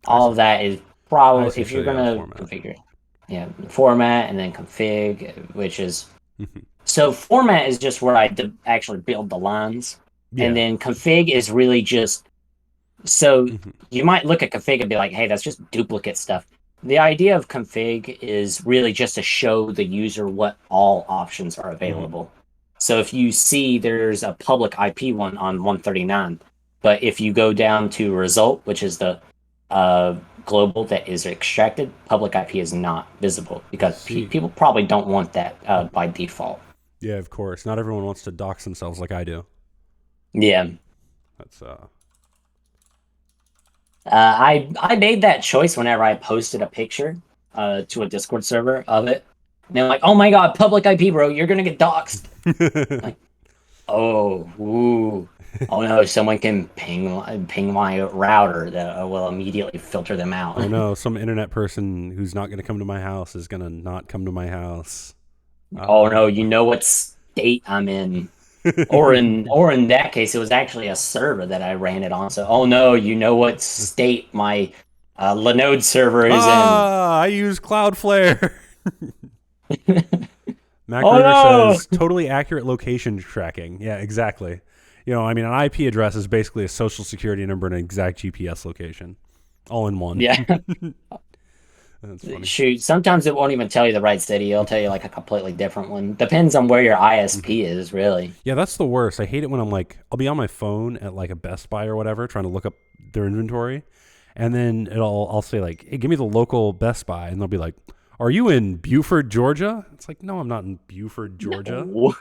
I All see. of that is I probably see. if So you're yeah, gonna format. configure, yeah, format and then config, which is Mhm. so format is just where actually build the lines, and Yeah. then config is really just so Mhm. you might look at config and be like, hey, that's just duplicate stuff. The idea of config is really just to show the user what all options are Mhm. available. So if you see there's a public IP one on 139, but if you go down to result, which is the uh, global that is extracted, public IP is not visible I because see. people probably don't want that by default. Yeah, of course. Not everyone wants to dox themselves like I do. Yeah. That's I made that choice whenever I posted a picture to a Discord server of it. And they're like, "Oh my god, public IP, bro! You're gonna get doxxed." Like, oh, ooh, oh no! Someone can ping my router that will immediately filter them out. Oh no, some internet person who's not going to come to my house is going to not come to my house. Oh Ah. no, you know what state I'm in. Or in that case, it was actually a server that I ran it on. So, oh no, you know what state my Linode server is in. I use Cloudflare. Oh MacRuder no! says totally accurate location tracking. Yeah, exactly. I mean, an IP address is basically a social security number and an exact GPS location, all in one. Yeah, That's funny. shoot. Sometimes it won't even tell you the right city. It'll tell you like a completely different one. Depends on where your ISP is, really. Yeah, that's the worst. I hate it when I'm like, I'll be on my phone at like a Best Buy or whatever, trying to look up their inventory, and then I'll say like, hey, give me the local Best Buy, and they'll be like, are you in Buford, Georgia? It's like, no, I'm not in Buford, Georgia. No.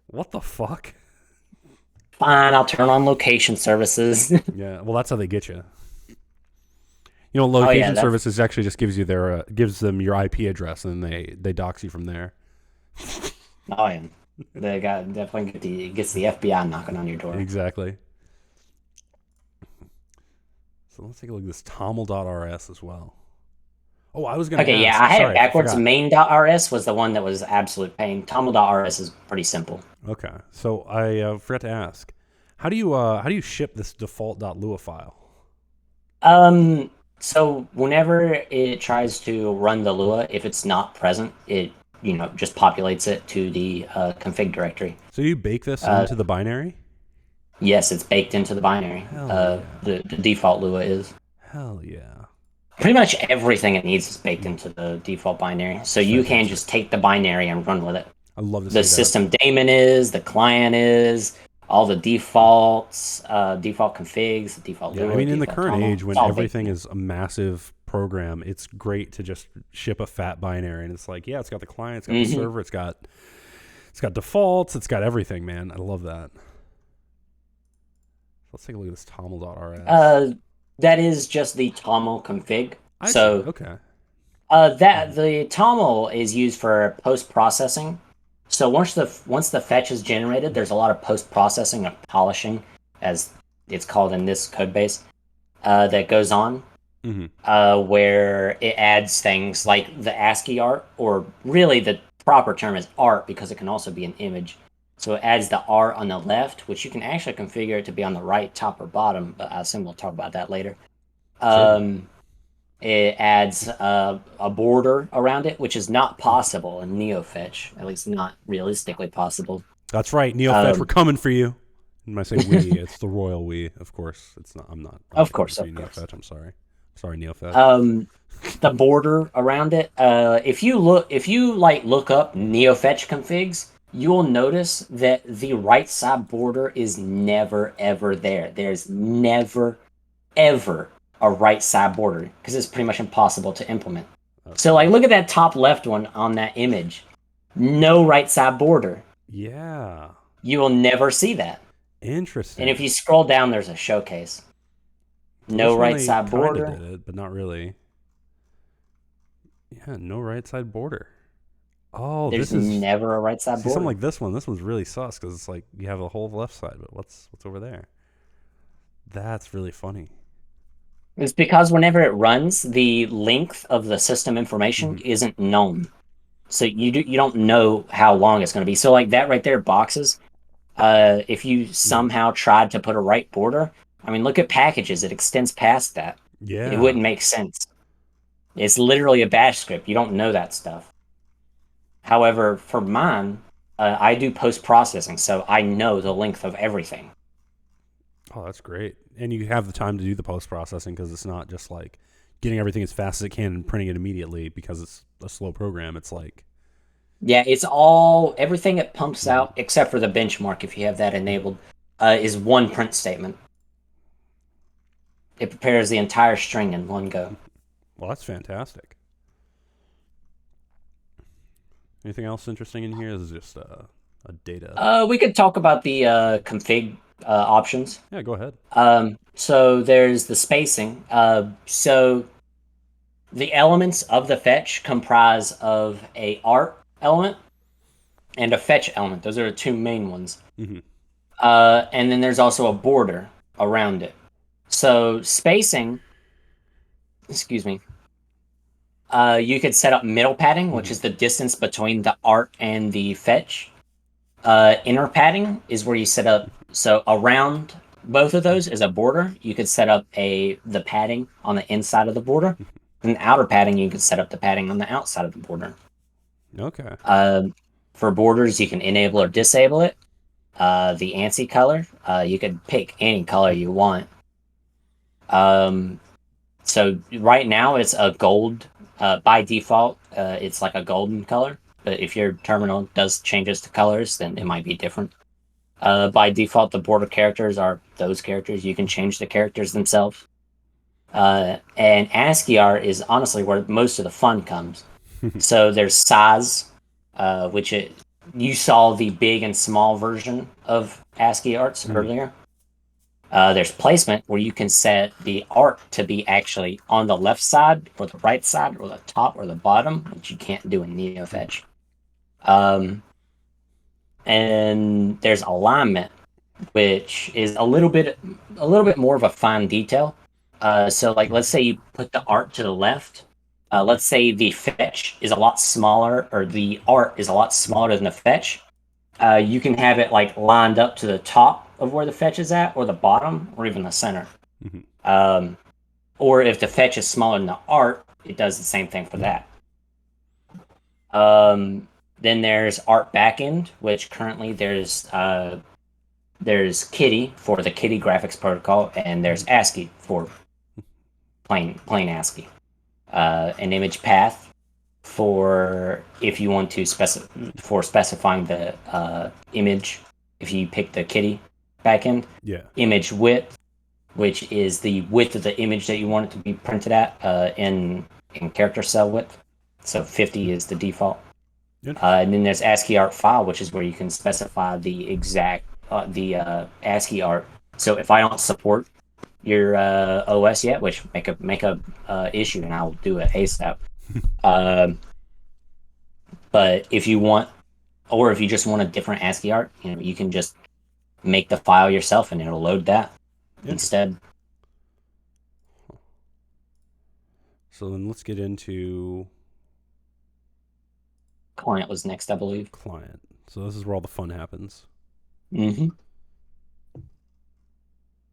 What the fuck? Fine, I'll turn on location services. Yeah, well, that's how they get you. Oh yeah, Location that's services actually just gives them your IP address, and they dox you from there. oh yeah. They got definitely gets the FBI knocking on your door. Exactly. So let's take a look at this Toml.rs as well. Oh, I was going to Okay, yeah, ask. I had it Sorry, I backwards. forgot. Main.rs was the one that was absolute pain. Toml.rs is pretty simple. Okay, so I forgot to ask. How do you ship this default.lua file? Um, so whenever it tries to run the Lua, if it's not present, it just populates it to the config directory. So you bake this Uh, into the binary? yes, it's baked into the binary. Hell yeah. The default Lua is. Hell yeah. Pretty much everything it needs is baked Mm, into the default binary. So It's you can fantastic. just take the binary and run with it. I love to The see that. system daemon is, the client is, all the defaults, default configs, the default Yeah, I Lua, mean, in the default current Toml, age it's when all baked everything in. is a massive program, it's great to just ship a fat binary, and it's like, yeah, it's got the client, it's got the Hmm. server, it's got defaults, it's got everything, man. I love that. Let's take a look at this toml.rs. Uh, that is just the Toml config. I see. So Okay. that the Toml is used for post processing. So once the fetch is generated, there's a lot of post processing of polishing, as it's called in this code base, that goes on. Mm-hmm. Where it adds things like the ASCII art, or really the proper term is art because it can also be an image. So it adds the art on the left, which you can actually configure it to be on the right, top, or bottom, but I assume we'll talk about that later. Certainly. Um, it adds a border around it, which is not possible in Neofetch, at least not realistically possible. That's right. Neofetch, we're Um, coming for you. And when I say we, it's the royal we, of course. It's not. I'm not of coming course, for you, of course. Neofetch. I'm sorry. Sorry, Neofetch. Um, the border around it. If you like look up Neofetch configs, you will notice that the right side border is never ever there. There's never ever a right side border because it's pretty much impossible to implement. So Okay. like look at that top left one on that image. No right side border. Yeah. You will never see that. And if Interesting. you scroll down, there's a showcase. For No this one, right they side kind of border. did it, but not really. Yeah, no right side border. Oh, There's this is never a right side see something border. like this one. This one's really sus because it's like you have a whole left side, but what's over there? That's really funny. It's because whenever it runs, the length of the system information Hmm. isn't known. So you don't know how long it's going to be. So like that right there, boxes. If you Hmm. somehow tried to put a right border, I mean, look at packages. It extends past that. It Yeah. wouldn't make sense. It's literally a bash script. You don't know that stuff. However, for mine, I do post processing, so I know the length of everything. Oh, that's great. And you have the time to do the post processing because it's not just like getting everything as fast as it can and printing it immediately because it's a slow program. It's like, Yeah, it's all everything it pumps mhm. out, except for the benchmark, if you have that enabled, is one print statement. It prepares the entire string in one go. Well, that's fantastic. Anything else interesting in here? This is just a data. We could talk about the config options. Yeah, go ahead. So there's the spacing. So the elements of the fetch comprise of a art element and a fetch element. Those are the two main ones. Hmm. And then there's also a border around it. So spacing, excuse me, You could set up middle padding, which Mhm. is the distance between the art and the fetch. Inner padding is where you set up. So around both of those is a border. You could set up the padding on the inside of the border. And outer padding, you could set up the padding on the outside of the border. Okay. Um, for borders, you can enable or disable it. The ANSI color, you could pick any color you want. Um, so right now it's a gold. By default, it's like a golden color. But if your terminal does changes to colors, then it might be different. By default, the border characters are those characters. You can change the characters themselves. And ASCII art is honestly where most of the fun comes. So there's size, which you saw the big and small version of ASCII arts Mhm. earlier. There's placement where you can set the art to be actually on the left side or the right side or the top or the bottom, which you can't do in Neofetch. Um, and there's alignment, which is a little bit more of a fine detail. So like let's say you put the art to the left. Let's say the fetch is a lot smaller, or the art is a lot smaller than the fetch. You can have it like lined up to the top of where the fetch is at, or the bottom, or even the center. Mhm. Um, or if the fetch is smaller than the art, it does the same thing for that. Then there's art backend, which currently there's Kitty for the Kitty graphics protocol, and there's Mhm. ASCII for plain ASCII. An image path for if you want to specifying the image. If you pick the Kitty backend, Yeah. image width, which is the width of the image that you want it to be printed at in character cell width. So 50 is the default. Interesting. And then there's ASCII art file, which is where you can specify the exact the ASCII art. So if I don't support your OS yet, which make a issue, and I'll do it ASAP. Um, but if you want, or if you just want a different ASCII art, you can just make the file yourself, and it'll load that Interesting. instead. So then let's get into Client was next, I believe. client. So this is where all the fun happens. Hmm.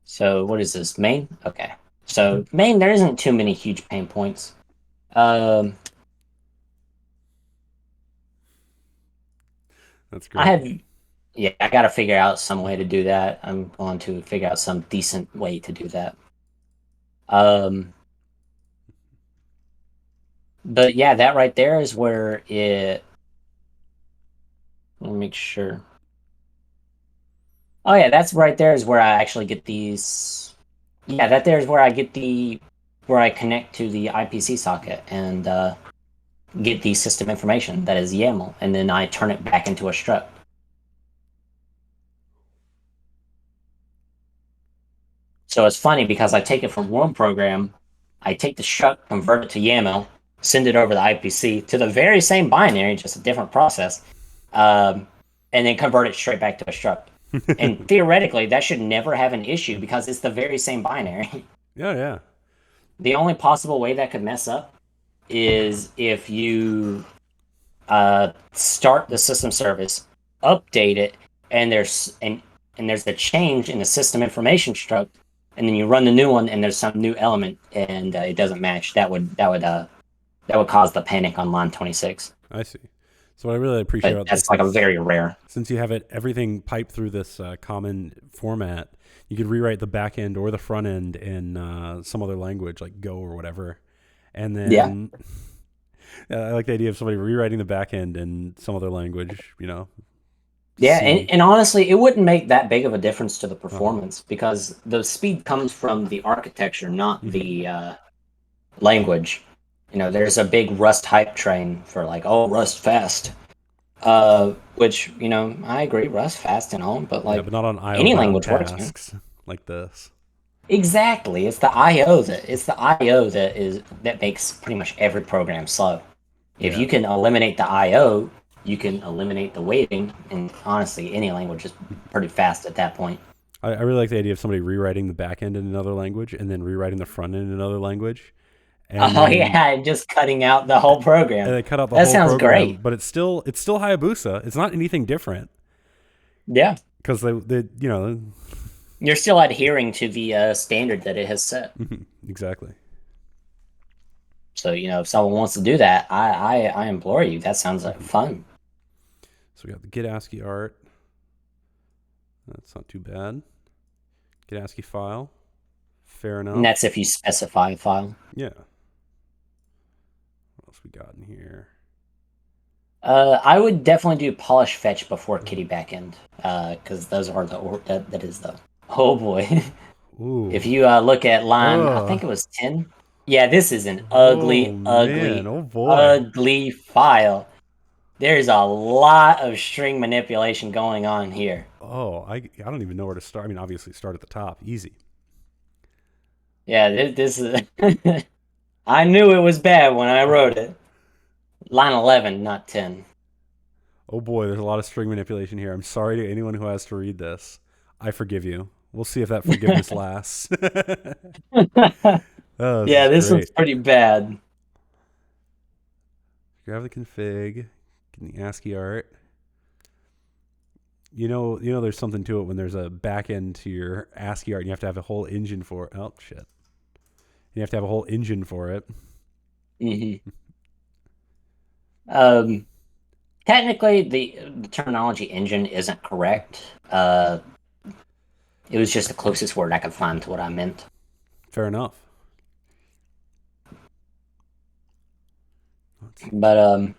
So what is this main? Okay. So main, there isn't too many huge pain points. Um, That's I great. have, yeah, I got to figure out some way to do that. I'm going to figure out some decent way to do that. Um, but yeah, that right there is where it. Let me make sure. Oh yeah, that's right there is where I actually get these. Yeah, that there is where I get where I connect to the IPC socket and get the system information that is YAML, and then I turn it back into a struct. So it's funny because I take it from one program, I take the struct, convert it to YAML, send it over the IPC to the very same binary, just a different process, um, and then convert it straight back to a struct. And theoretically, that should never have an issue because it's the very same binary. Yeah, yeah. The only possible way that could mess up is if you start the system service, update it, and there's a change in the system information struct, and then you run the new one, and there's some new element, and it doesn't match. That would cause the panic on line 26. I see. So what I really appreciate But about that's this like a is very rare. since you have everything piped through this common format, you could rewrite the back end or the front end in some other language like Go or whatever. And Yeah. then I like the idea of somebody rewriting the back end in some other language, Yeah, C. and honestly, it wouldn't make that big of a difference to the Uh-huh. performance because the speed comes from the architecture, not Hmm. the language. There's a big Rust hype train for like, oh, Rust fast. Which, I agree, Rust fast and all, but Yeah, like but not on IO any bound language works, man. tasks like this. Exactly. It's the IO that makes pretty much every program slow. If Yeah. you can eliminate the IO, you can eliminate the waiting, and honestly, any language is pretty fast at that point. I really like the idea of somebody rewriting the back end in another language and then rewriting the front end in another language. and Oh then yeah, and just cutting out the whole program. they cut out the That whole sounds program. great. But it's still Hayabusa. It's not anything different Yeah, because they you know you're still adhering to the standard that it has set. exactly. So if someone wants to do that, I implore you. That sounds like Mhm. fun. So we got the get ASCII art. That's not too bad. Get ASCII file. Fair And enough. that's if you specify a file. Yeah. What else we got in here? I would definitely do polish fetch before kitty backend, because those are that is the oh boy. If Ooh. you look at line, I Ugh. think it was 10. Yeah, this is an Oh ugly, man. ugly, Oh boy. ugly file. There's a lot of string manipulation going on here. Oh, I don't even know where to start. I mean, obviously start at the top. Easy. Yeah, this is. I knew it was bad when I wrote it. Line 11, not 10. Oh boy, there's a lot of string manipulation here. I'm sorry to anyone who has to read this. I forgive you. We'll see if that forgiveness lasts. Oh, this Yeah, is this great. was pretty bad. Grab the config, get the ASCII art. There's something to it when there's a back end to your ASCII art and you have to have a whole engine for it. Oh shit. You have to have a whole engine for it. hmm Um, technically, the terminology engine isn't correct. It was just the closest word I could find to what I meant. Fair enough. Let's see. But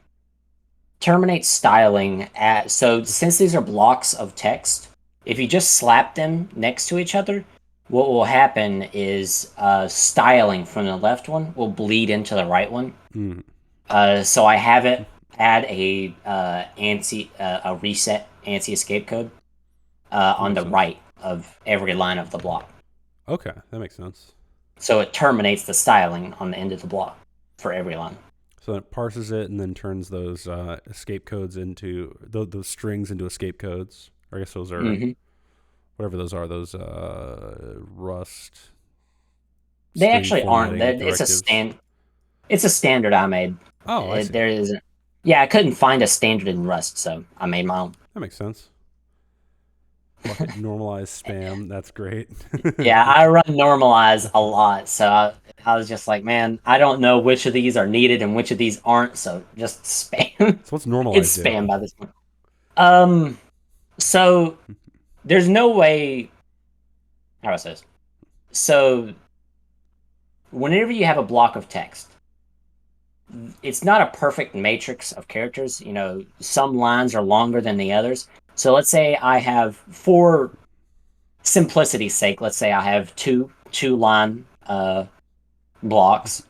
terminate styling at so since these are blocks of text, if you just slap them next to each other, what will happen is styling from the left one will bleed into the right one. Mm, So I have it add a a reset ANSI escape code that on makes the sense. right of every line of the block. Okay, that makes sense. So it terminates the styling on the end of the block for every line. So then it parses it and then turns those escape codes into those strings into escape codes. Or I guess those are hmm whatever those are. Those Rust They string actually aren't. formatting That directives. it's a standard I made. Oh, I see. There isn't. Yeah, I couldn't find a standard in Rust, so I made my own. That makes sense. Bucket normalized spam. That's great. Yeah, I run normalize a lot, so I was just like, man, I don't know which of these are needed and which of these aren't, so just spam. So what's normalized It's do? spam by this point. Um, so there's no way. How do I say this? So whenever you have a block of text, it's not a perfect matrix of characters. Some lines are longer than the others. So let's say I have, for simplicity's sake, let's say I have two line blocks,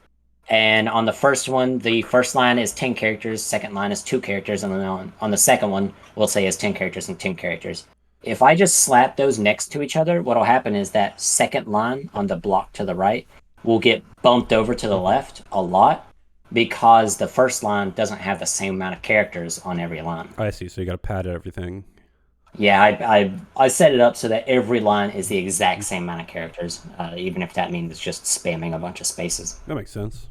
and on the first one, the first line is 10 characters, second line is 2 characters, and then on the second one, we'll say is 10 characters and 10 characters. If I just slap those next to each other, what'll happen is that second line on the block to the right will get bumped over to the Mhm. left a lot because the first line doesn't have the same amount of characters on every line. I see. So you got to pad everything. Yeah, I set it up so that every line is the exact same amount of characters, even if that means just spamming a bunch of spaces. That makes sense.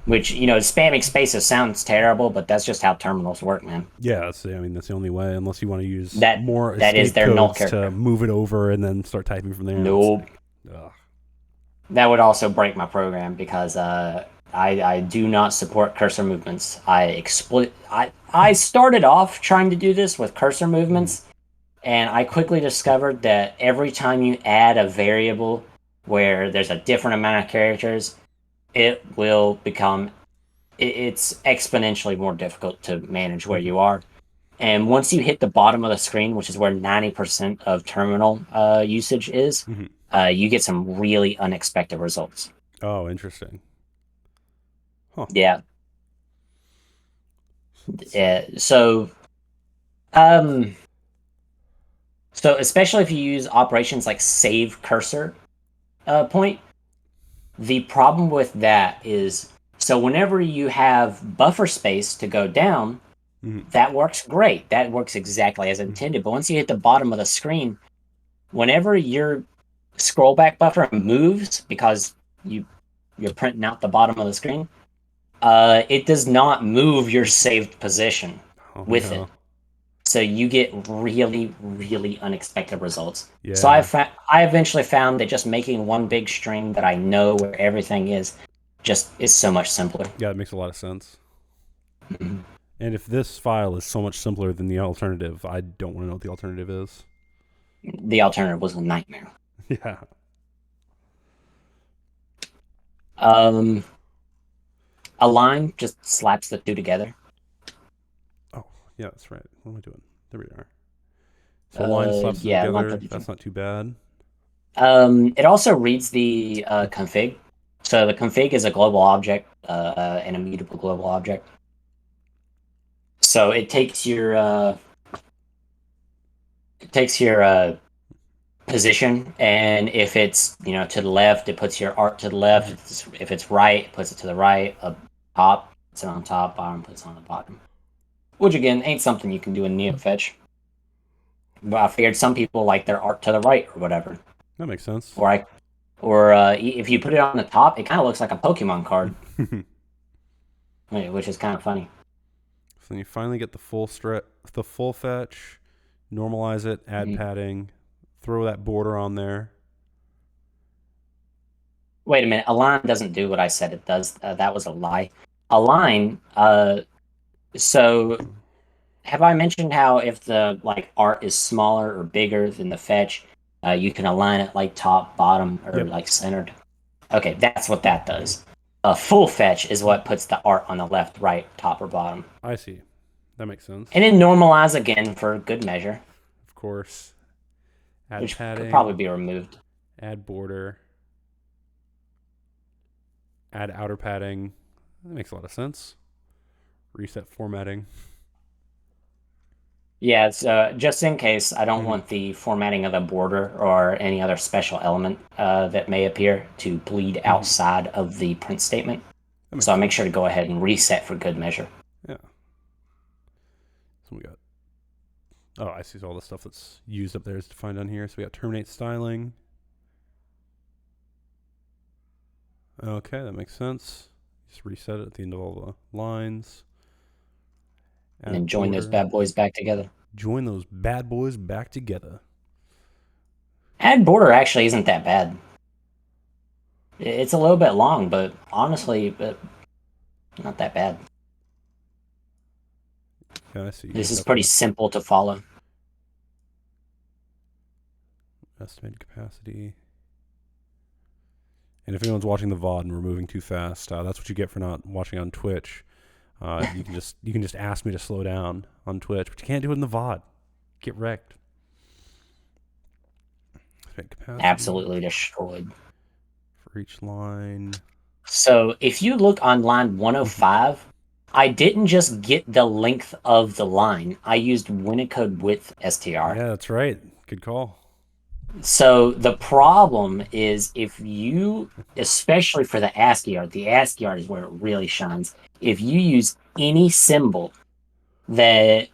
Which, spamming spaces sounds terrible, but that's just how terminals work, man. Yeah, that's the only way, unless you want to use That more that is escape their null codes to character. move it over and then start typing from there. That's Nope. ugh. That would also break my program because I do not support cursor movements. I started off trying to do this with cursor movements, and I quickly discovered that every time you add a variable where there's a different amount of characters, it will become it's exponentially more difficult to manage where Mhm. you are. And once you hit the bottom of the screen, which is where 90% of terminal usage is, Mhm. you get some really unexpected results. Oh, interesting. Huh. Yeah. Let's see. Yeah. Um, so especially if you use operations like save cursor point, the problem with that is so whenever you have buffer space to go down, Mhm. that works great. That works exactly as Mhm. intended. But once you hit the bottom of the screen, whenever your scroll back buffer moves because you you're printing out the bottom of the screen, it does not move your saved position Oh with it. no. So you get really, really unexpected results. So Yeah. I eventually found that just making one big string that I know where everything is just is so much simpler. Yeah, it makes a lot of sense. Mhm. And if this file is so much simpler than the alternative, I don't want to know what the alternative is. The alternative was a nightmare. Yeah. Um, a line just slaps the two together. Oh, yeah, that's right. What am I doing? There we are. So a line slaps them Yeah, line together. partition. That's not too bad. It also reads the config. So the config is a global object, an immutable global object. So it takes your position, and if it's to the left, it puts your art to the left. If it's right, it puts it to the right. Up top, puts it on top. Bottom, puts it on the bottom. Which again ain't something you can do in Neofetch. But I figured some people like their art to the right or whatever. That makes sense. If you put it on the top, it kind of looks like a Pokemon card, which is kind of funny. So then you finally get the full fetch, normalize it, add Mhm. padding, throw that border on there. Wait a minute, Align doesn't do what I said it does. That was a lie. Align. So have I mentioned how if the art is smaller or bigger than the fetch, you can align it like top, bottom, or Yep, like centered? Okay, that's what that does. A full fetch is what puts the art on the left, right, top, or bottom. I see. That makes sense. And then normalize again for good measure, Of course. Add which could probably padding, be removed. add border, add outer padding. That makes a lot of sense. Reset formatting. Yeah, it's just in case I don't Mm-hmm. want the formatting of the border or any other special element that may appear to bleed Mm-hmm. outside of the print statement. That makes So I make sense. sure to go ahead and reset for good measure. Yeah. So we got. Oh, I see all the stuff that's used up there is defined on here. So we got terminate styling. Okay, that makes sense. Just reset it at the end of all the lines. And Add a then join those border. bad boys back together. Join those bad boys back together. Add border actually isn't that bad. It's a little bit long, but honestly, not that bad. Yeah, I see. You This just is have pretty to simple to follow. estimate capacity. And if anyone's watching the VOD and we're moving too fast, that's what you get for not watching on Twitch. You can just ask me to slow down on Twitch, but you can't do it in the VOD. Get wrecked. Estimate capacity Absolutely destroyed. for each line. So if you look on line Mhm. 105, I didn't just get the length of the line. I used Unicode width str. Yeah, that's right. Good call. So the problem is if you, especially for the ASCII art is where it really shines. If you use any symbol that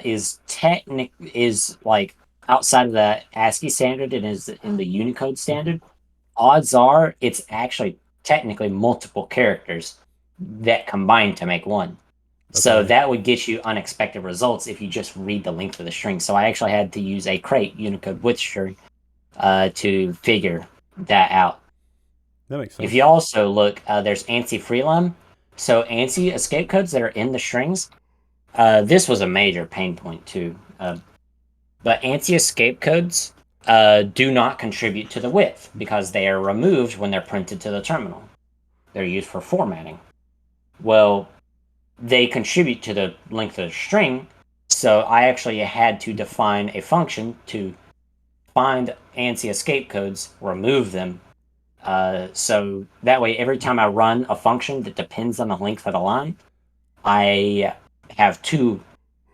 is like outside of the ASCII standard and is in the Unicode Hmm. standard, odds are it's actually technically multiple characters that combine to make one. So Okay, that would get you unexpected results if you just read the length of the string. So I actually had to use a crate Unicode width string to figure that out. that makes If you sense. also look, there's ANSI freelum. So ANSI escape codes that are in the strings. This was a major pain point too. But ANSI escape codes do not contribute to the width because they are removed when they're printed to the terminal. They're used for formatting. Well, they contribute to the length of the string, so I actually had to define a function to find ANSI escape codes, remove them. So that way, every time I run a function that depends on the length of the line, I have two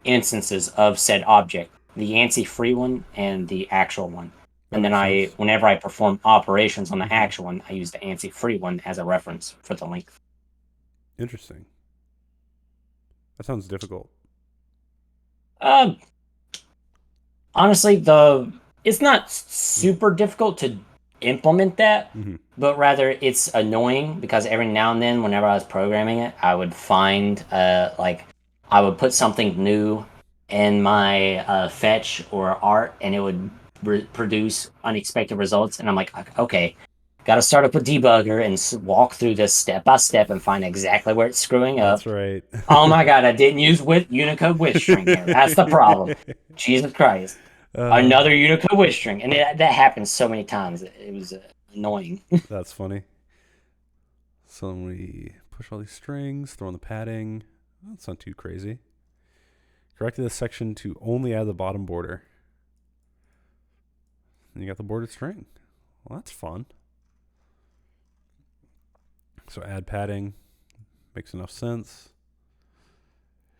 instances of said object, the ANSI free one and the actual one. That And then makes sense. whenever I perform operations on the Hmm. actual one, I use the ANSI free one as a reference for the length. Interesting. That sounds difficult. Uh, Honestly, the it's not super difficult to implement that, Mm-hmm. but rather it's annoying because every now and then, whenever I was programming it, I would find like I would put something new in my fetch or art, and it would produce unexpected results, and I'm like, okay, got to start up a debugger and walk through this step by step and find exactly where it's screwing That's up. right. Oh my god, I didn't use Unicode with string here. That's the problem. Jesus Christ. uh, Another Unicode with string. And that happens so many times. It was annoying. that's funny. So then we push all these strings, throw in the padding. That's not too crazy. Corrected this section to only add the bottom border. And you got the bordered string. Well, that's fun. So add padding. Makes enough sense.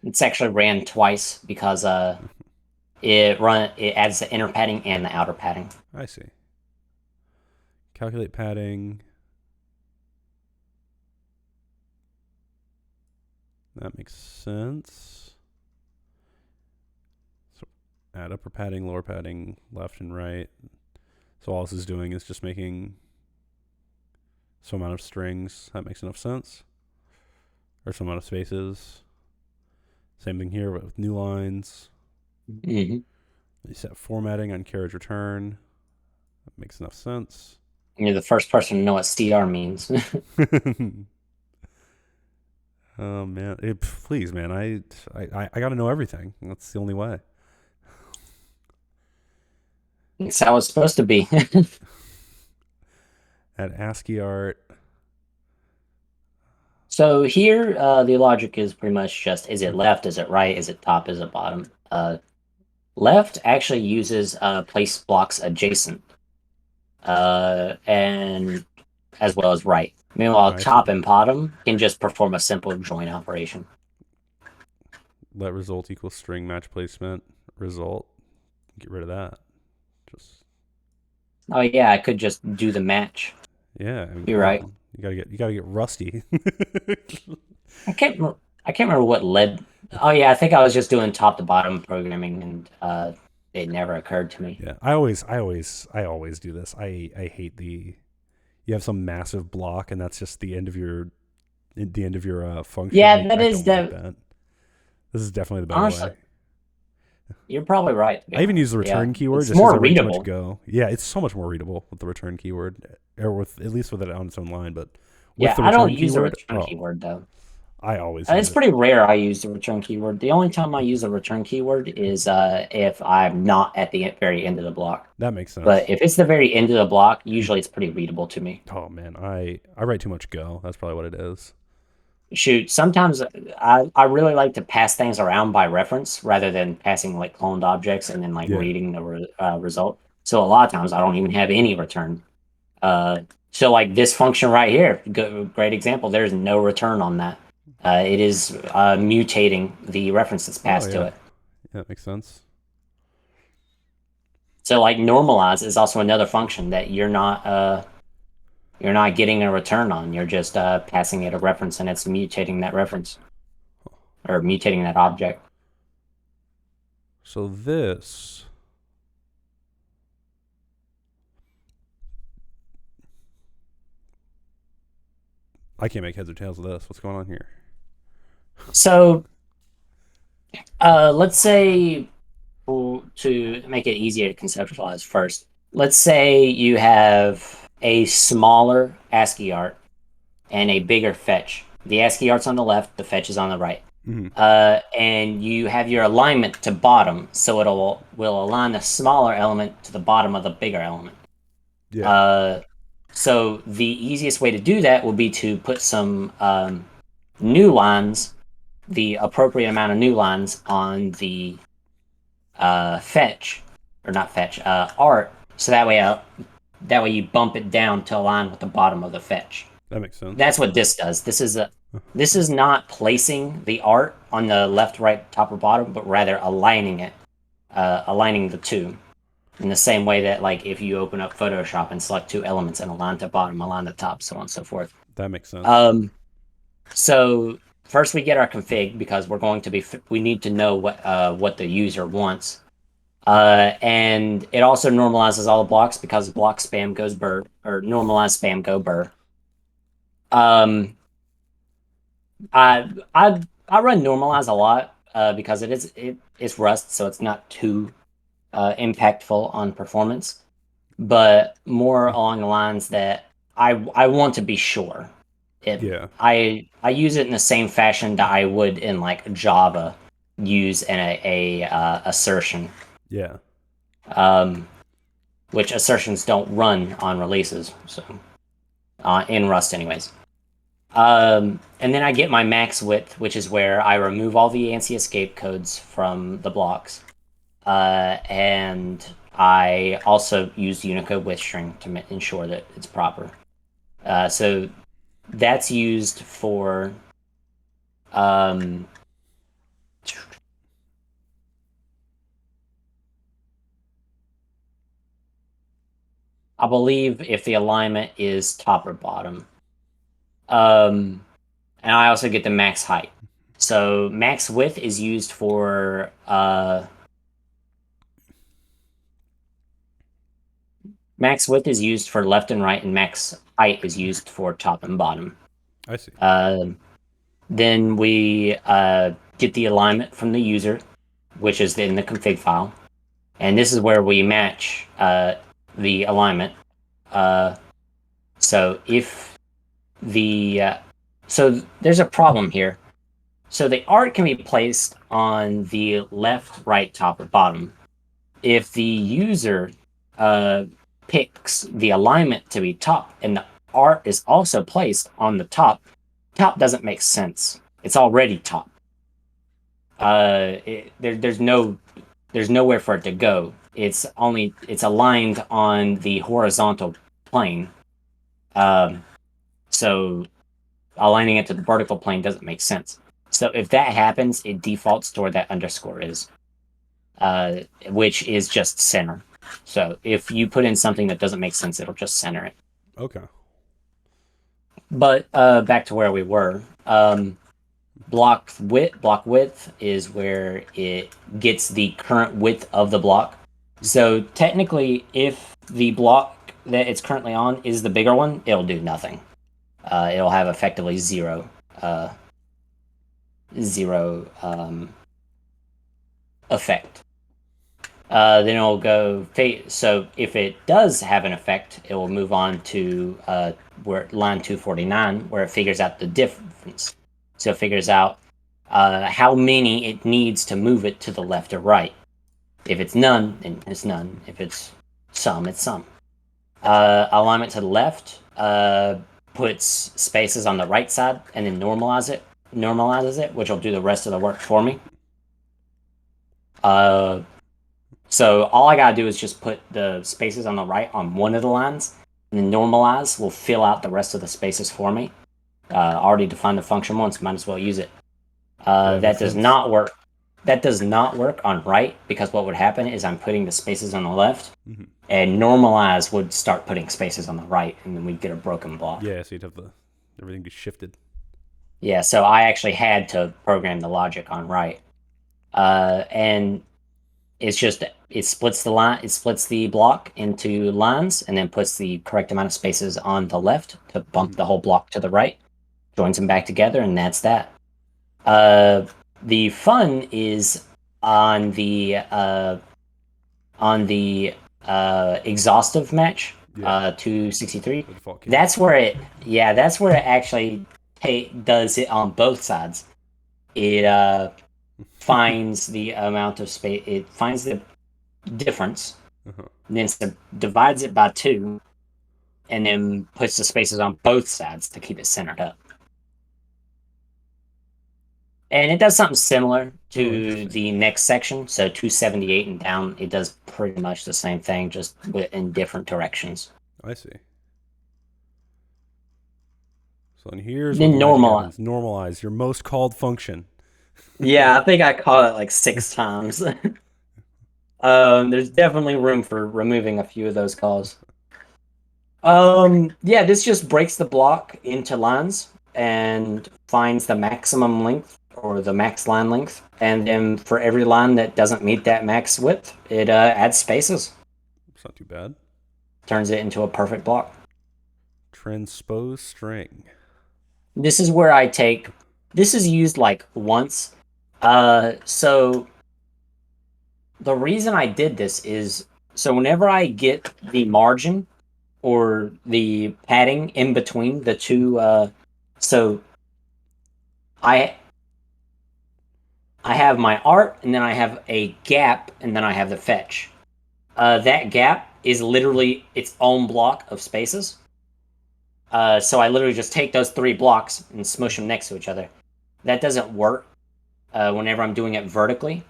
It's actually ran twice because it adds the inner padding and the outer padding. I see. Calculate padding. That makes sense. So add upper padding, lower padding, left and right. So all this is doing is just making some amount of strings. That makes enough sense. Or some amount of spaces. Same thing here with new lines. Mm-hmm. You set formatting on carriage return. That makes enough sense. You're the first person to know what CR means. Oh man, please, man, I got to know everything. That's the only way. It's how it's supposed to be. Add ASCII art. So here, the logic is pretty much just: is it left? Is it right? Is it top? Is it bottom? Left actually uses place blocks adjacent, and as well as right. Meanwhile, I top see. and bottom can just perform a simple join operation. Let result equals string match placement result. Get rid of that. Just Oh yeah, I could just do the match. yeah. I mean, You're come right. on. You gotta get rusty. I can't remember what led. Oh yeah, I think I was just doing top to bottom programming, and it never occurred to me. Yeah, I always do this. I hate the you have some massive block and that's just the end of your function. Yeah, that I is don't like the that. This is definitely the better honestly. way. You're probably right. To be I even use honest, the yeah, return keyword it's just because more I write too much readable. Go. Yeah, it's so much more readable with the return keyword, or with at least with it on its own line. But with Yeah, the I don't return use the keyword, return oh, keyword though. I always use It's it. pretty rare I use the return keyword. The only time I use a return keyword is if I'm not at the very end of the block. That makes But sense. if it's the very end of the block, usually it's pretty readable to me. Oh man, I write too much Go. That's probably what it is. Shoot, sometimes I really like to pass things around by reference rather than passing like cloned objects and then like Yeah, reading the result. So a lot of times I don't even have any return. Uh, so like this function right here, great example. There's no return on that. It is mutating the reference that's oh passed to yeah, it. that makes sense. So like normalize is also another function that you're not getting a return on. You're just passing it a reference and it's mutating that reference or mutating that object. So this I can't make heads or tails of this. What's going on here? So let's say to make it easier to conceptualize first, let's say you have a smaller ASCII art and a bigger fetch. The ASCII art's on the left, the fetch is on the right. Mm-hmm. And you have your alignment to bottom, so will align the smaller element to the bottom of the bigger element. Yeah, Uh, so the easiest way to do that will be to put some new lines, the appropriate amount of new lines on the fetch, or not fetch, art, so that way you bump it down to align with the bottom of the fetch. that makes sense. That's what this does. This is not placing the art on the left, right, top, or bottom, but rather aligning it, aligning the two in the same way that like if you open up Photoshop and select two elements and align the bottom, align the top, so on and so forth. That makes sense. So first we get our config because we need to know what the user wants. And it also normalizes all the blocks because block spam goes burr, or normalized spam go burr. Um, I run normalize a lot because it's Rust, so it's not too impactful on performance, but more along the lines that I want to be sure. Yeah. I use it in the same fashion that I would in like Java use in a assertion, Yeah. um, which assertions don't run on releases, so in Rust anyways. And then I get my max width, which is where I remove all the ANSI escape codes from the blocks. And I also use Unicode with string to ensure that it's proper. So that's used for um, I believe if the alignment is top or bottom. And I also get the max height. So max width is used for max width is used for left and right, and max height is used for top and bottom. I see. Then we get the alignment from the user, which is in the config file. And this is where we match the alignment. So if so there's a problem here. So the art can be placed on the left, right, top, or bottom. If the user uh, picks the alignment to be top and the art is also placed on the top, top doesn't make sense. It's already top. There's nowhere for it to go. It's aligned on the horizontal plane. So aligning it to the vertical plane doesn't make sense. So if that happens, it defaults to where that underscore is, which is just center. So if you put in something that doesn't make sense, it'll just center it. Okay. But back to where we were. Block width is where it gets the current width of the block. So technically, if the block that it's currently on is the bigger one, it'll do nothing. It'll have effectively zero effect. Then it'll go so if it does have an effect, it will move on to where line 249, where it figures out the difference. So it figures out how many it needs to move it to the left or right. If it's none, then it's none. If it's some, it's some. Alignment to the left puts spaces on the right side and then normalizes it, which will do the rest of the work for me. So all I gotta do is just put the spaces on the right on one of the lines, and then normalize will fill out the rest of the spaces for me. Already defined the function once, might as well use it. That does not work. That does not work on right, because what would happen is I'm putting the spaces on the left, and normalize would start putting spaces on the right, and then we'd get a broken block. Yeah, so you'd have everything be shifted. Yeah, so I actually had to program the logic on right. And it's just it splits the block into lines and then puts the correct amount of spaces on the left to bump the whole block to the right, joins them back together, and that's that. The fun is on the exhaustive match, 263. That's where it actually does it on both sides. It finds the amount of space. It finds the difference, and then divides it by 2, and then puts the spaces on both sides to keep it centered up. And it does something similar to the next section. So 278 and down, it does pretty much the same thing, just in different directions. I see. So and here's then what the magic happens. Normalize your most called function. Yeah, I think I caught it like 6 times. There's definitely room for removing a few of those calls. Yeah, this just breaks the block into lines and finds the maximum length or the max line length, and then for every line that doesn't meet that max width, it adds spaces, It's not too bad. turns it into a perfect block. Transpose string. This is where I take. This is used like once. So the reason I did this is so whenever I get the margin or the padding in between the two, so I I have my art, and then I have a gap, and then I have the fetch. That gap is literally its own block of spaces. So I literally just take those three blocks and smush them next to each other. That doesn't work whenever I'm doing it vertically.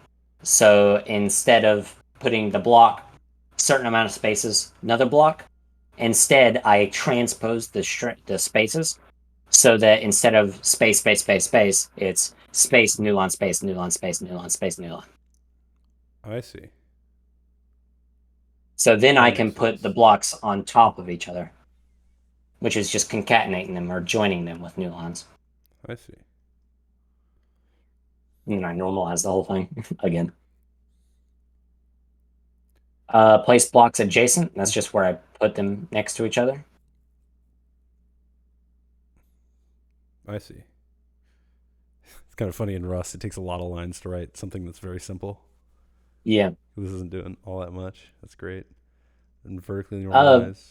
So instead of putting the block certain amount of spaces, another block, instead I transpose the spaces so that instead of space, space, space, space, it's space, new line, space, new line, space, new line, space, new line. I see. So then That I makes can put sense. the blocks on top of each other, which is just concatenating them or joining them with new lines. I see. And I normalize the whole thing again. Place blocks adjacent. That's just where I put them next to each other. I see. It's kind of funny in Rust. It takes a lot of lines to write something that's very simple. Yeah. This isn't doing all that much. That's great. And vertically Uh, normalize.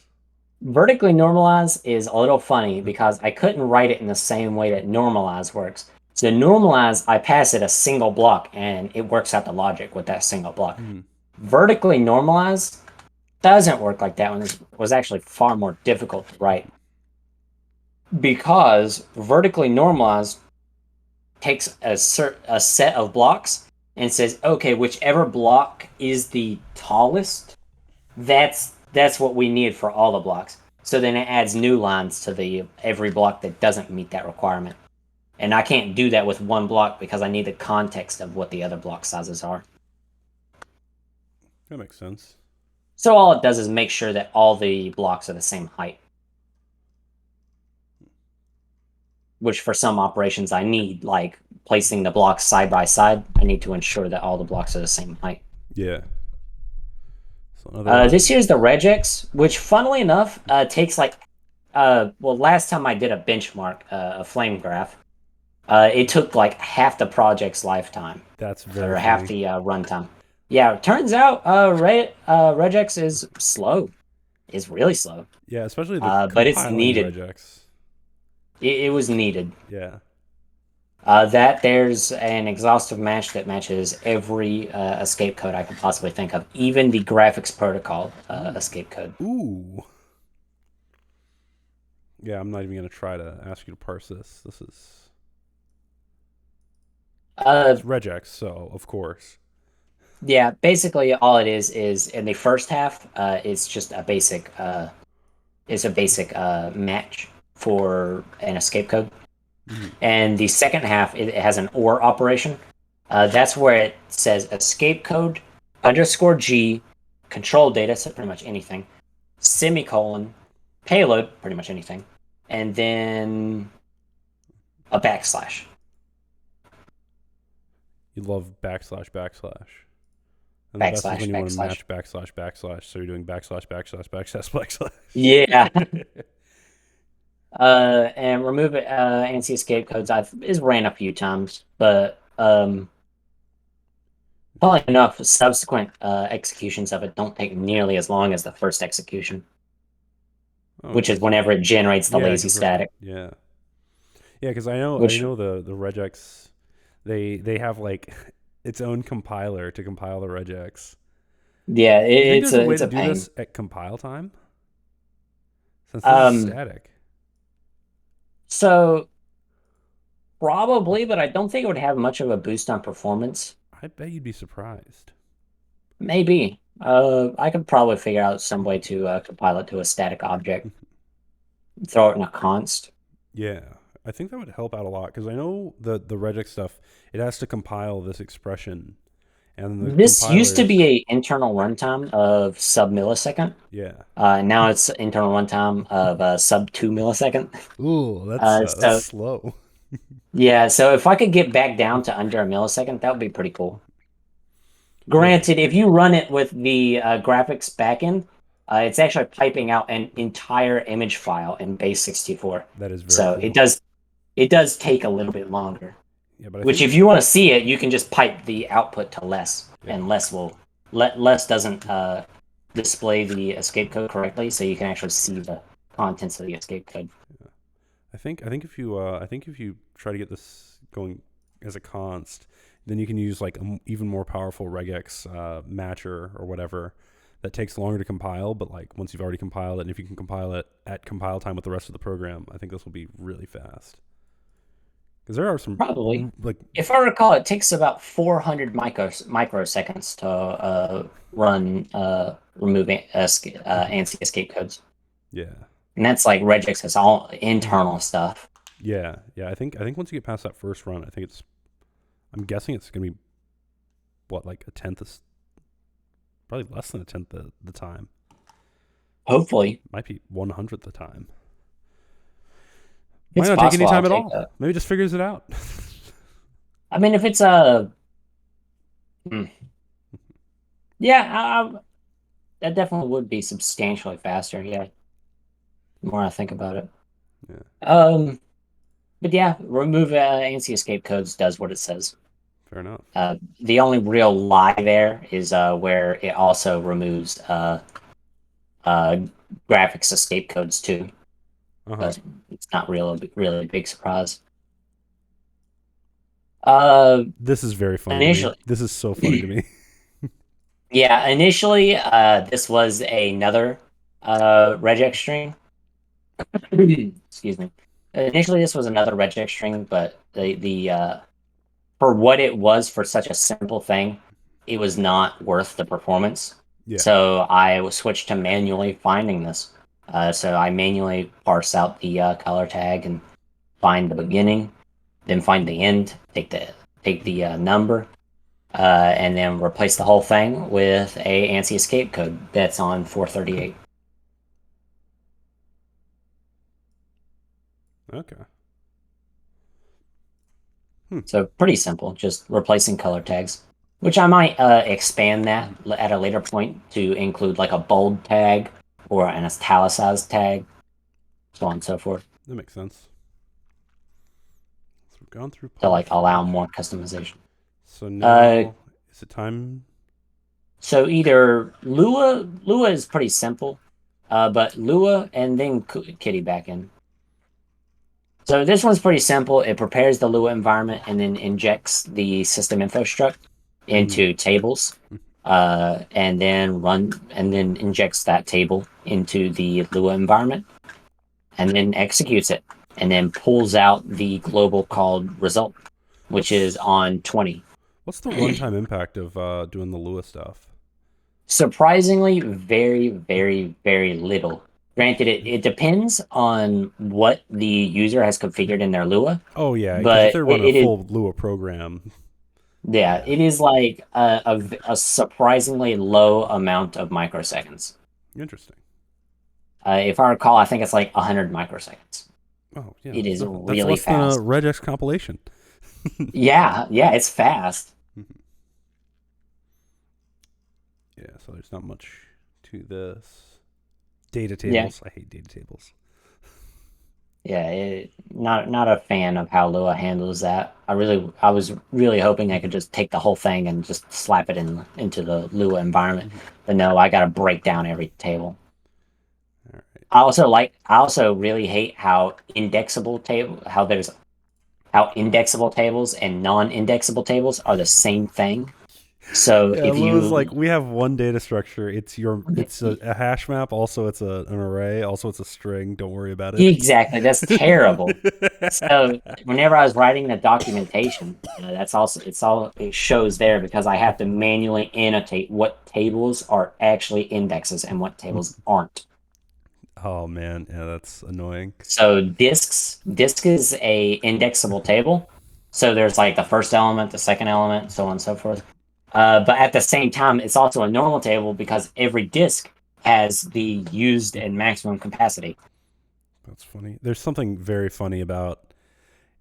vertically normalize is a little funny because I couldn't write it in the same way that normalize works. So normalize, I pass it a single block and it works out the logic with that single block. Hmm. Vertically normalize doesn't work like that one. It was actually far more difficult to write because vertically normalized takes a set of blocks and says, okay, whichever block is the tallest, that's what we need for all the blocks. So then it adds new lines to the every block that doesn't meet that requirement. And I can't do that with one block because I need the context of what the other block sizes are. That makes sense. So all it does is make sure that all the blocks are the same height. Which for some operations I need, like placing the blocks side by side, I need to ensure that all the blocks are the same height. Yeah. So another. This here's the regex, which funnily enough takes like, well, last time I did a benchmark, a flame graph, it took like half the project's lifetime That's very or half funny. the runtime. Yeah, it turns out regex is slow, is really slow, Yeah, especially the but it's compiling needed. regex. It was needed. Yeah. That there's an exhaustive match that matches every escape code I could possibly think of, even the graphics protocol escape code. Ooh. Yeah, I'm not even gonna try to ask you to parse this. This is Uh, it's regex, so of course. yeah, basically all it is in the first half, it's just a basic, it's a basic match for an escape code, Mhm. and the second half it has an OR operation. That's where it says escape code underscore G control data, so pretty much anything, semicolon payload, pretty much anything, and then a backslash. You love backslash backslash. And the best is Backslash, when you want to backslash. match backslash backslash, so you're doing backslash backslash backslash backslash. Yeah. And remove anti escape codes. I've is ran a few times, but probably enough. Subsequent executions of it don't take nearly as long as the first execution, Oh, which is interesting. whenever it generates the Yeah, lazy because static. yeah, yeah, because I Which know the regex, they have like its own compiler to compile the regex. yeah, Do you think there's a way it's to a do pain. this at compile time? Since this is Um, static, so probably, but I don't think it would have much of a boost on performance. I bet you'd be surprised. Maybe. I could probably figure out some way to compile it to a static object, throw it in a const. Yeah, I think that would help out a lot because I know the regex stuff. It has to compile this expression, and the This used to be compilers. a internal runtime of sub millisecond. Yeah. Now it's internal runtime of sub 2 millisecond. Ooh, that's So slow. Yeah, so if I could get back down to under a millisecond, that would be pretty cool. Yeah, Granted, if you run it with the graphics backend, it's actually piping out an entire image file in base 64. that is very So cool. it does take a little bit longer. Yeah, but I Which, think if you want to see it, you can just pipe the output to less, yeah, and less doesn't display the escape code correctly, so you can actually see the contents of the escape code. I think if you try to get this going as a const, then you can use like even more powerful regex matcher or whatever that takes longer to compile. But like once you've already compiled it, and if you can compile it at compile time with the rest of the program, I think this will be really fast. Because there are some Probably. like If I recall, it takes about 400 microseconds to run removing ANSI escape codes, yeah, and that's like regex has all internal stuff. yeah. I think once you get past that first run, I think it's I'm guessing it's gonna be what like a tenth, probably less than a tenth the time. Hopefully, Might be 100th the time. if Might it's not take any possible, I'll time at take all. that. Maybe it just figures it out. I mean, if it's a yeah, that definitely would be substantially faster. Yeah, the more I think about it. Yeah, Um, but yeah, remove ANSI escape codes does what it says. fair enough. The only real lie there is where it also removes uh, graphics escape codes too, Uh huh. but it's not really a big surprise. Uh, This is very funny to me. initially, This is so funny to me. yeah, initially, this was another regex string. Excuse me. Initially, this was another regex string, but the for what it was for such a simple thing, it was not worth the performance. Yeah. So I was switched to manually finding this. So I manually parse out the color tag and find the beginning, then find the end, take the number, and then replace the whole thing with a ANSI escape code that's on 438. Okay. So pretty simple, just replacing color tags. Which I might expand that at a later point to include like a bold tag or an italicized tag, so on and so forth, That makes sense. So we've gone through to like partial. allow more customization. So Uh, now is it time? so either Lua is pretty simple, but Lua and then Kitty backend. So this one's pretty simple. It prepares the Lua environment and then injects the system info struct Mm-hmm. into tables, and then injects that table into the Lua environment, and then executes it, and then pulls out the global called result, which is What's on 20. what's the runtime impact of doing the Lua stuff? Surprisingly, very, very, very little. Granted, it depends on what the user has configured in their Lua, Oh yeah, because if but they're running a it is full Lua program, yeah, yeah, it is like a surprisingly low amount of microseconds. interesting. If I recall, I think it's like 100 microseconds. Oh yeah, It is that's really less than a fast. regex compilation. Yeah, it's fast. Yeah, so there's not much to this. Data Yeah, tables. I hate data tables. yeah. Not a fan of how Lua handles that. I was really hoping I could just take the whole thing and just slap it into the Lua environment. Mhm. But no, I got to break down every table. All right. I also really hate how indexable tables and non-indexable tables are the same thing. So Yeah, if Lua's like you we have one data structure. It's a hash map. Also, it's an array. Also, it's a string. Don't worry about it. exactly, that's terrible. So whenever I was writing the documentation, that's also it shows there because I have to manually annotate what tables are actually indexes and what tables aren't. Oh man, yeah, that's annoying. So disk is a indexable table. So there's like the first element, the second element, so on and so forth. But at the same time, it's also a normal table because every disk has the used and maximum capacity. That's funny. There's something very funny about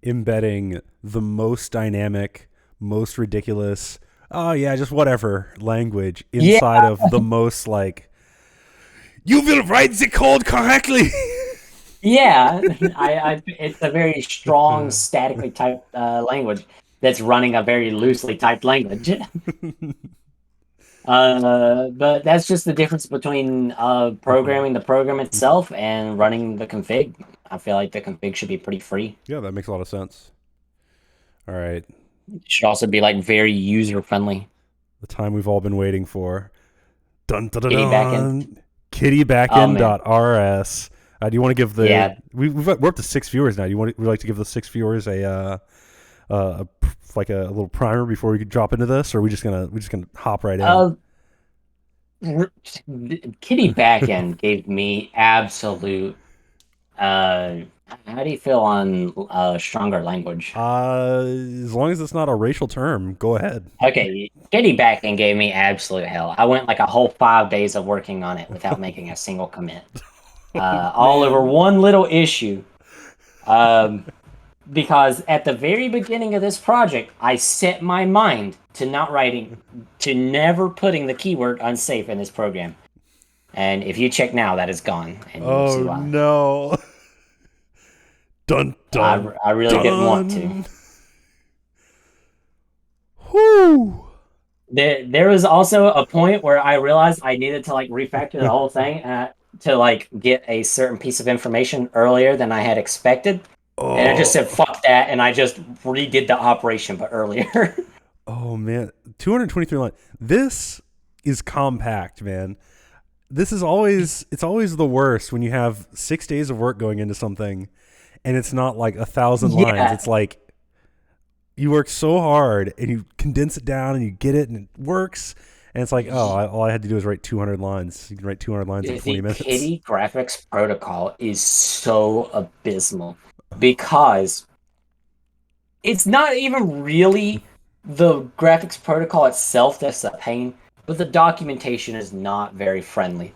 embedding the most dynamic, most ridiculous, oh yeah, just whatever language Yeah, inside of the most like, you will write the code correctly. yeah. It's a very strong, statically typed language that's running a very loosely typed language. But that's just the difference between programming the program itself and running the config. I feel like the config should be pretty free. Yeah, that makes a lot of sense. All right. It should also be like very user friendly. The time we've all been waiting for. Dun dun dun Kitty backend. dun. Kittybackend.rs. Do you want to give the? Yeah. We're up to 6 viewers now. Would like to give the 6 viewers like a little primer before we could drop into this, or are we just gonna hop right in? Kitty backend gave me absolute. How do you feel on stronger language? As long as it's not a racial term, go ahead. Okay, Kitty backend gave me absolute hell. I went like a whole 5 days of working on it without making a single commit. All over one little issue. Because at the very beginning of this project, I set my mind to never putting the keyword unsafe in this program. And if you check now, that is gone. And you'll see why. No. Dun dun. I really didn't want to. Whoo. There was also a point where I realized I needed to like refactor the whole thing to like get a certain piece of information earlier than I had expected. Oh. And I just said, fuck that, and I just redid the operation, but earlier. Oh, man. 223 lines. This is compact, man. It's always the worst when you have 6 days of work going into something, and it's not like 1,000 lines. It's like you work so hard, and you condense it down, and you get it, and it works. And it's like, all I had to do is write 200 lines. You can write 200 lines in 20 minutes. The Kitty graphics protocol is so abysmal. Because it's not even really the graphics protocol itself that's a pain, but the documentation is not very friendly.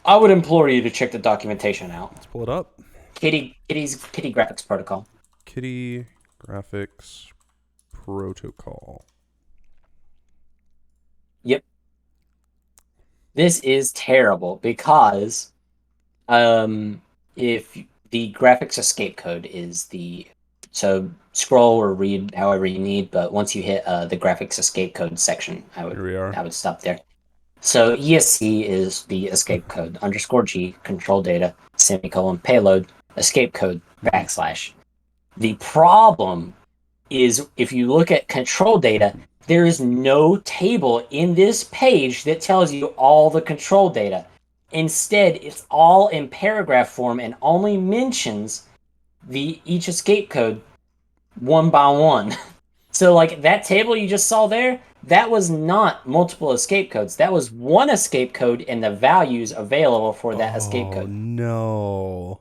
I would implore you to check the documentation out. Let's pull it up. Kitty graphics protocol. Kitty graphics protocol. Yep. This is terrible because if the graphics escape code is so scroll or read however you need, but once you hit the graphics escape code section, I would stop there. So ESC is the escape code _G control data semicolon payload escape code \. The problem is if you look at control data, there is no table in this page that tells you all the control data. Instead, it's all in paragraph form and only mentions each escape code one by one. So like that table you just saw there, that was not multiple escape codes. That was one escape code and the values available for that escape code. No.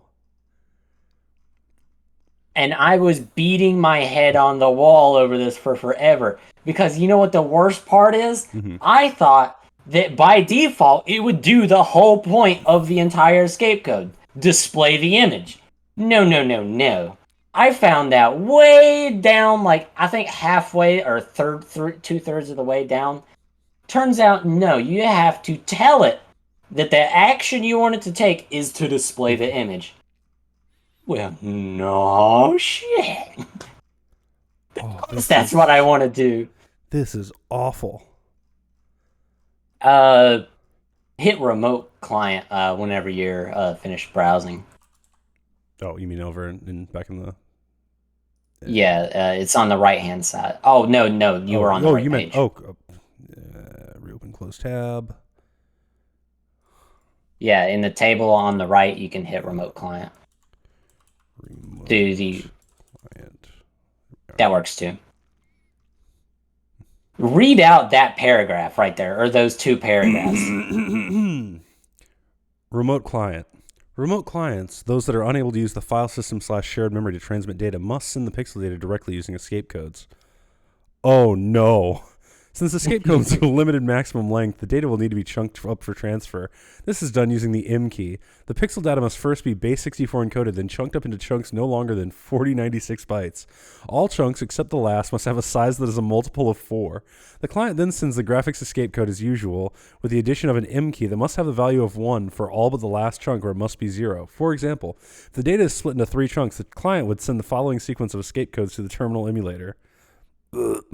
And I was beating my head on the wall over this for forever. Because you know what the worst part is? Mm-hmm. I thought that by default, it would do the whole point of the entire escape code. Display the image. No. I found that way down, like, I think halfway or 2/3 of the way down. Turns out, no, you have to tell it that the action you want it to take is to display the image. Well, no shit. That's what I want to do. This is awful. Hit remote client whenever you're finished browsing. Oh, you mean over back in the? Yeah, it's on the right hand side. Oh no, you were on the right page. Reopen close tab. Yeah, in the table on the right, you can hit remote client. Client. That works too. Read out that paragraph right there, or those two paragraphs. Remote client. Remote clients, those that are unable to use the file system / shared memory to transmit data, must send the pixel data directly using escape codes. Oh no. Since escape codes have a limited maximum length, the data will need to be chunked up for transfer. This is done using the M key. The pixel data must first be base64 encoded, then chunked up into chunks no longer than 4096 bytes. All chunks, except the last, must have a size that is a multiple of 4. The client then sends the graphics escape code as usual, with the addition of an M key that must have the value of 1 for all but the last chunk, where it must be 0. For example, if the data is split into 3 chunks, the client would send the following sequence of escape codes to the terminal emulator. Ugh.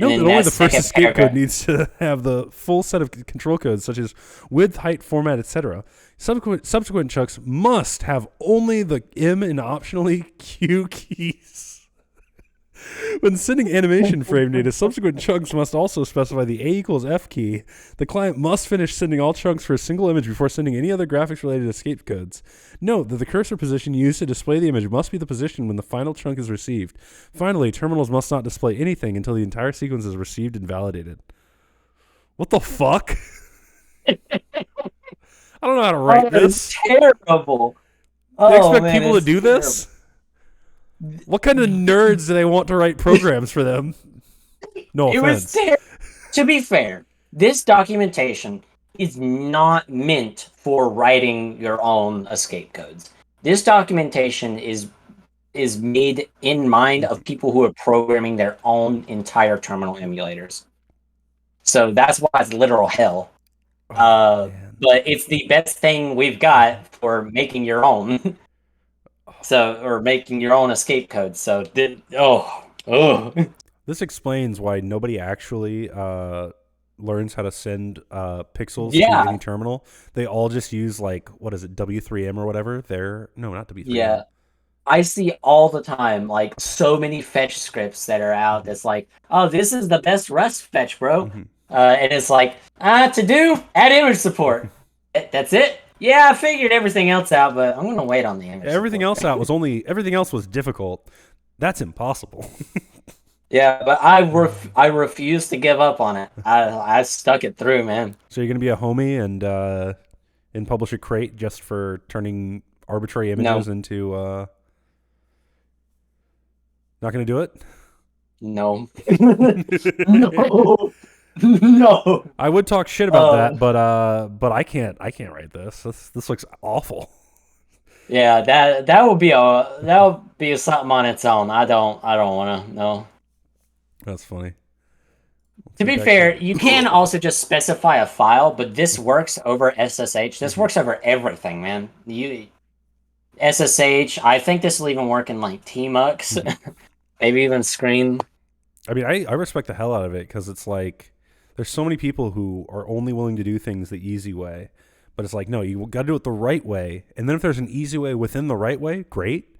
Note that only the first escape code needs to have the full set of control codes, such as width, height, format, etc. Subsequent chunks must have only the M and optionally Q keys. When sending animation frame data, subsequent chunks must also specify the A equals F key. The client must finish sending all chunks for a single image before sending any other graphics-related escape codes. Note that the cursor position used to display the image must be the position when the final chunk is received. Finally, terminals must not display anything until the entire sequence is received and validated. What the fuck? I don't know how to write this. Terrible. They expect people to do this? What kind of nerds do they want to write programs for them? No offense. To be fair, this documentation is not meant for writing your own escape codes. This documentation is made in mind of people who are programming their own entire terminal emulators. So that's why it's literal hell. But it's the best thing we've got for making your own. Or making your own escape code. So, This explains why nobody actually learns how to send pixels to any terminal. They all just use, like, what is it, W3M or whatever? No, not W3M. Yeah. I see all the time, like, so many fetch scripts that are out that's like, oh, this is the best Rust fetch, bro. Mm-hmm. And it's like, to do, add image support. That's it? Yeah, I figured everything else out, but I'm gonna wait on the image. Everything else was difficult. That's impossible. Yeah, but I refuse to give up on it. I stuck it through, man. So you're gonna be a homie and publish a crate just for turning arbitrary images into. Not gonna do it. No. No. No. I would talk shit about that, but I can't write this. This looks awful. Yeah, that would be something on its own. I don't want to know. That's funny. To be fair, you can also just specify a file, but this works over SSH. This works over everything, man. SSH. I think this will even work in like Tmux, maybe even Screen. I mean, I respect the hell out of it because it's like. There's so many people who are only willing to do things the easy way. But it's like, no, you got to do it the right way. And then if there's an easy way within the right way, great.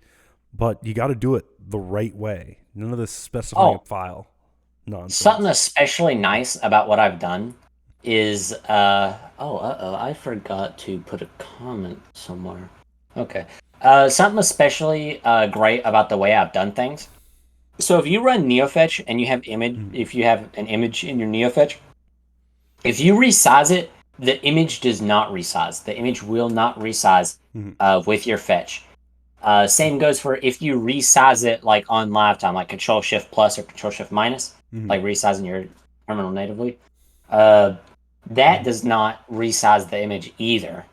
But you got to do it the right way. None of this specifying a file nonsense. Something especially nice about what I've done is... I forgot to put a comment somewhere. Okay. Something especially great about the way I've done things. So if you run Neofetch and you have if you have an image in your Neofetch, if you resize it, the image does not resize. The image will not resize with your fetch. Same goes for if you resize it like on live time, like Control-Shift plus or Control-Shift minus, like resizing your terminal natively. That does not resize the image either.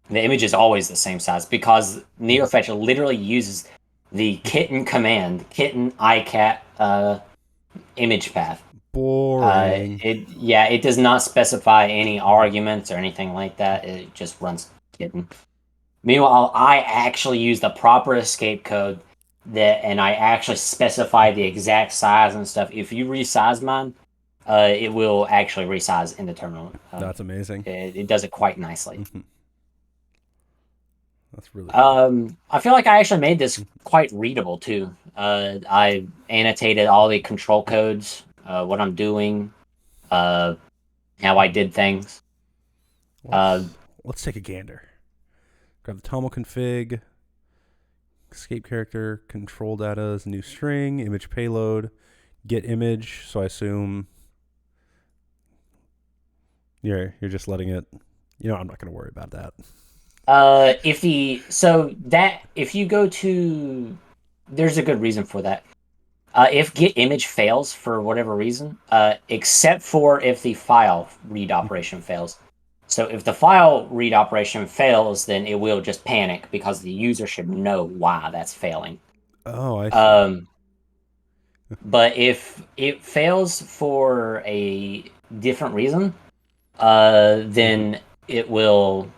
The image is always the same size because Neofetch literally uses the kitten command, kitten icat image path. Boring. It does not specify any arguments or anything like that. It just runs kitten. Meanwhile, I actually use the proper escape code and I actually specify the exact size and stuff. If you resize mine, it will actually resize in the terminal. That's amazing. It does it quite nicely. That's really cool. I feel like I actually made this quite readable too. I annotated all the control codes, what I'm doing, how I did things. Let's take a gander. Grab the Toml config, escape character, control data is new string, image payload, get image. So I assume you're just letting it. I'm not going to worry about that. If you go to, there's a good reason for that. If get image fails for whatever reason, except for if the file read operation fails. So if the file read operation fails, then it will just panic because the user should know why that's failing. Oh, I see. Um, but if it fails for a different reason, then it will.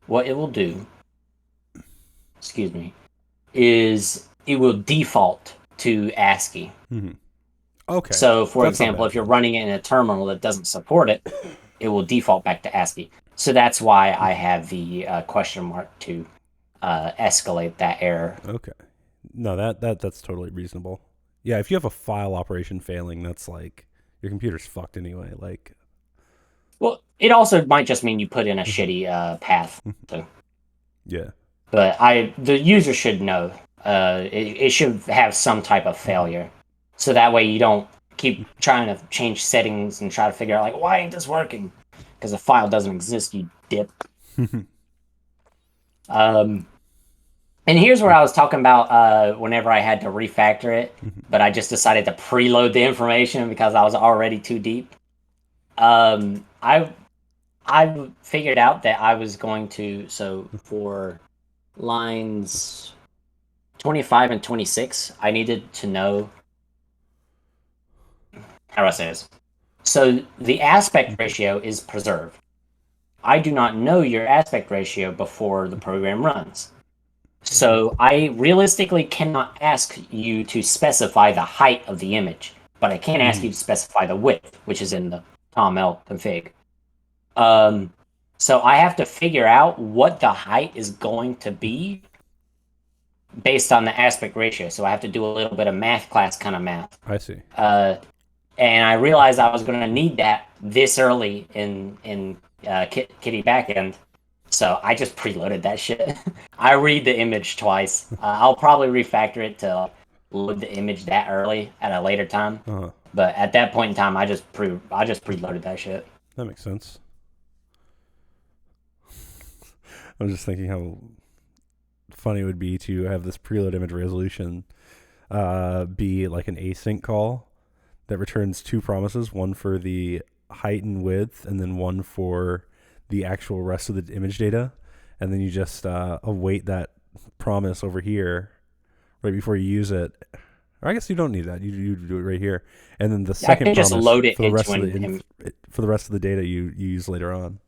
What it will do, excuse me, is it will default to ASCII. Mm-hmm. Okay, So, for that's not example, bad if you're then. running it in a terminal that doesn't support it, it will default back to ASCII. So that's why I have the question mark to escalate that error. Okay, no, that's totally reasonable. Yeah, if you have a file operation failing, that's like your computer's fucked anyway. Like, Well, it also might just mean you put in a mhm, shitty path. So, yeah, but the user should know. It should have some type of mhm, failure, so that way you don't keep trying to change settings and try to figure out like why ain't this working? Because the file doesn't exist, you dip. Um, And here's where I was talking about whenever I had to refactor it, but I just decided to preload the information because I was already too deep. Um, I I figured out that I was going to for lines 25 and 26, I needed to know how do I say this. So the aspect ratio is preserved. I do not know your aspect ratio before the program runs. So I realistically cannot ask you to specify the height of the image, but I can ask you to specify the width, which is in the Toml config. Um, so I have to figure out what the height is going to be based on the aspect ratio. So I have to do a little bit of math class kind of math. I see. Uh, and I realized I was going to need that this early in Kitty backend. So I just preloaded that shit. I read the image twice. I'll probably refactor it to load the image that early at a later time. Uh-huh. But at that point in time, I just preloaded that shit. That makes sense. I'm just thinking how funny it would be to have this preload image resolution be like an async call that returns two promises, one for the height and width, and then one for the actual rest of the image data. And then you just await that promise over here right before you use it. Or I guess you don't need that. You do it right here. And then the I second can just promise load it for the into rest of for the rest of the data you use later on.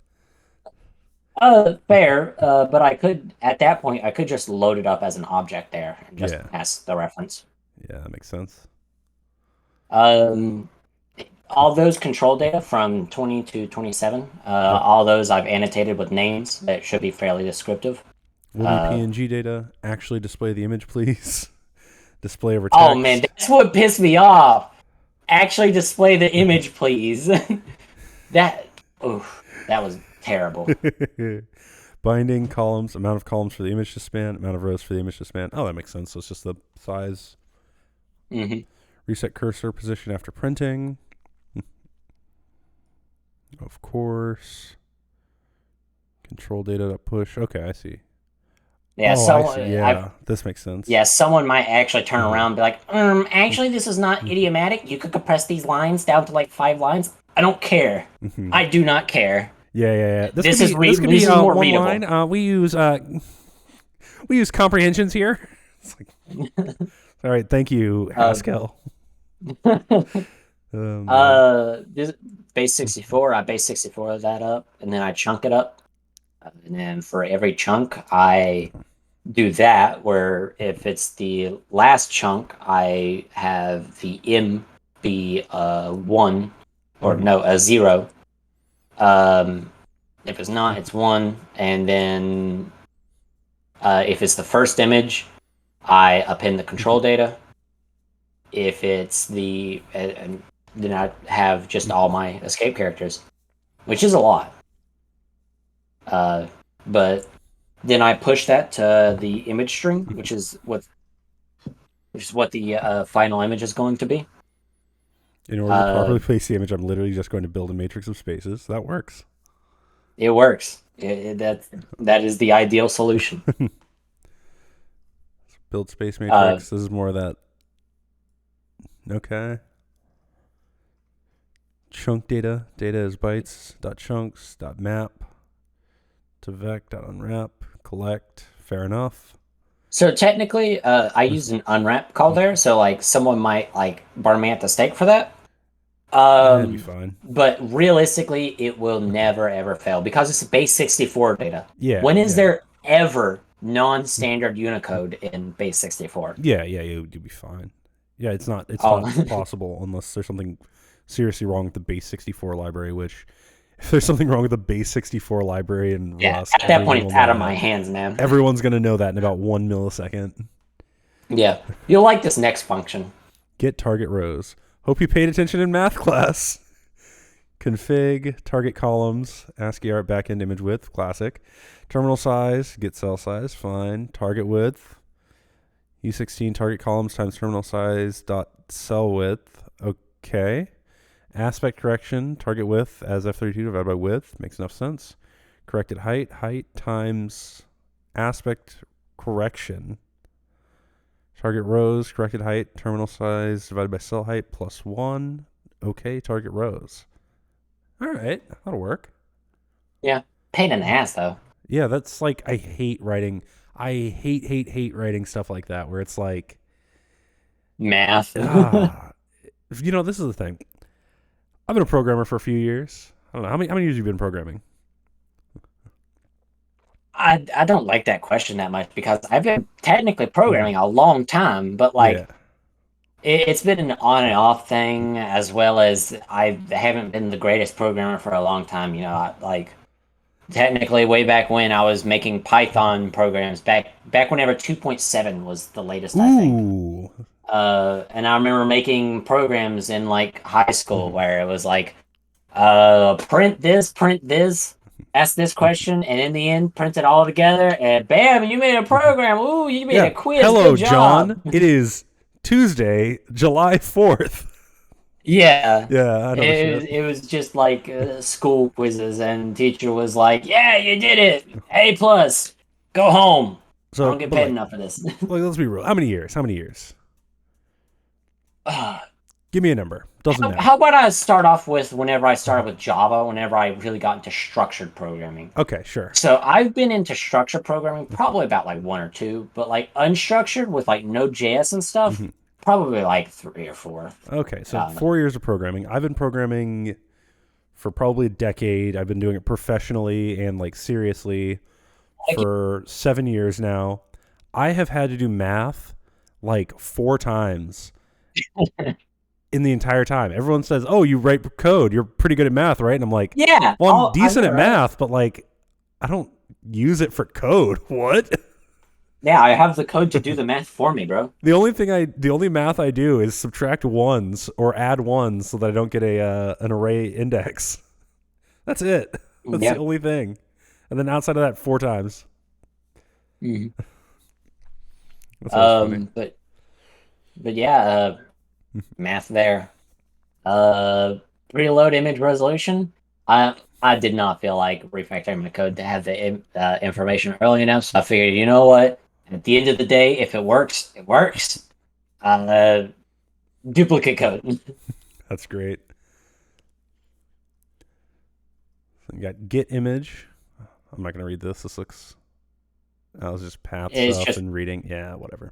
fair. But I could at that point I could just load it up as an object there and just Yeah. pass the reference. Yeah, that makes sense. Um, all those control data from 20 to 27, Yep. all those I've annotated with names that should be fairly descriptive. Will the Uh, PNG data actually display the image, please? Display over oh man, text. that's what pissed me off. Actually display the image, please. that, that was terrible. Binding columns, amount of columns for the image to span, amount of rows for the image to span. Oh, that makes sense. So it's just the size. Hmm. Reset cursor position after printing. Of course. Control data push. Okay, I see. Yeah, Oh, I so see. I've Yeah, this makes sense. yeah, someone might actually turn Uh-huh. around and be like, actually, this is not idiomatic. You could compress these lines down to like 5 lines. I don't care. Mm-hmm. I do not care. Yeah, yeah, yeah. This is This could be this is more one readable. line. We use comprehensions here. It's like, all right, thank you, Uh, Haskell. Oh man. this base 64. I base 64 that up, and then I chunk it up, and then for every chunk, I do that. Where if it's the last chunk, I have the m be one, or Mhm. no, a zero. Um, if it's not, it's one, and then if it's the first image, I append the control data. If it's and then I have just all my escape characters, which is a lot. But then I push that to the image string, which is what the final image is going to be. In order to Uh, properly place the image, I'm literally just going to build a matrix of spaces. That works. it works. That is the ideal solution. Build space Uh, matrix. This is more of that Okay. Chunk data. Data is bytes. Dot chunks. Dot map. To vec. Dot unwrap. Collect. Fair enough. So technically, I used an unwrap call there, so like someone might like burn me at the stake for that. That'd be fine. But realistically, it will never ever fail because it's base 64 data. Yeah, When is yeah. there ever non-standard Unicode in base 64? Yeah, you'd be fine. Yeah, it's Oh, not possible unless there's something seriously wrong with the base 64 library, which if there's something wrong with the base 64 library in yeah. Rust, At that everyone point, will it's know out of that. my hands, man. Everyone's going to know that in about 1 millisecond. Yeah, you'll like this next function. Get target rows. Hope you paid attention in math class. Config, target columns, ASCII art backend image width, classic. Terminal size, get cell size, fine. Target width, U16 target columns times terminal size dot cell width, okay. Aspect correction, target width as F32 divided by width, makes enough sense. Corrected height, height times aspect correction. Target rows, corrected height, terminal size divided by cell height plus 1. Okay, target rows. All right, that'll work. Yeah, pain in the ass though. Yeah, that's like I hate writing. I hate writing stuff like that where it's like, Math. ah, this is the thing. I've been a programmer for a few years. I don't know how many years have you been programming? I don't like that question that much because I've been technically Mm-hmm. programming a long time, but Yeah. like it's been an on and off thing as well as I haven't been the greatest programmer for a long time. Like technically way back when I was making Python programs back whenever 2.7 was the latest, I think. Ooh. And I remember making programs in like high school Mm-hmm. where it was like print this, ask this question, and in the end, print it all together, and bam, you made a program. Ooh, you made Yeah. a quiz. Hello, Good job. John. It is Tuesday, July 4th. Yeah. Yeah, I know the shit. It was just like school quizzes, and teacher was like, "Yeah, you did it. A plus. Go home. I So, don't get but paid enough for this." let's be real. How many years? How many years? Give me a number. Doesn't matter. How about I start off with whenever I started with Java, whenever I really got into structured programming. Okay, sure. So I've been into structured programming probably about like one or two, but like unstructured with like Node.js and stuff, Mm-hmm. probably like three or four. Okay, so I don't know. 4 years of programming. I've been programming for probably a decade. I've been doing it professionally and like seriously Like, for 7 years now. I have had to do math like 4 times in the entire time. Everyone says, "Oh, you write code. You're pretty good at math, right?" And I'm like, yeah, "Well, I'm I decent know, at right? math, but like I don't use it for code." What? Yeah, I have the code to do the math for me, bro. The only math I do is subtract ones or add ones so that I don't get an array index. That's it. That's the Yep. only thing. And then outside of that, 4 times. Mhm. That's always funny. But yeah, math there. Uh, Preload image resolution. I did not feel like refactoring my code to have the information early enough, so I figured, you know what? At the end of the day, if it works, it works. Uh, Duplicate code. That's great. So you got get image. I'm not gonna read this. This looks. I was just path It's stuff just and reading. Yeah, whatever.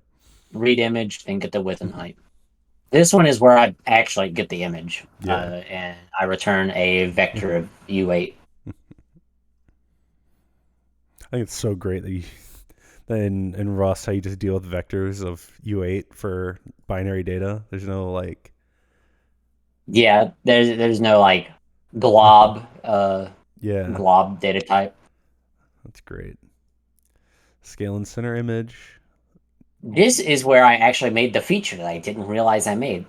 read image and get the width and height. This one is where I actually get the image, Yeah. and I return a vector of U8. I think it's so great that you that in Rust how you just deal with vectors of U8 for binary data. There's no like. Yeah, there's no like glob Yeah, glob data type. that's great. Scale and center image. This is where I actually made the feature that I didn't realize I made.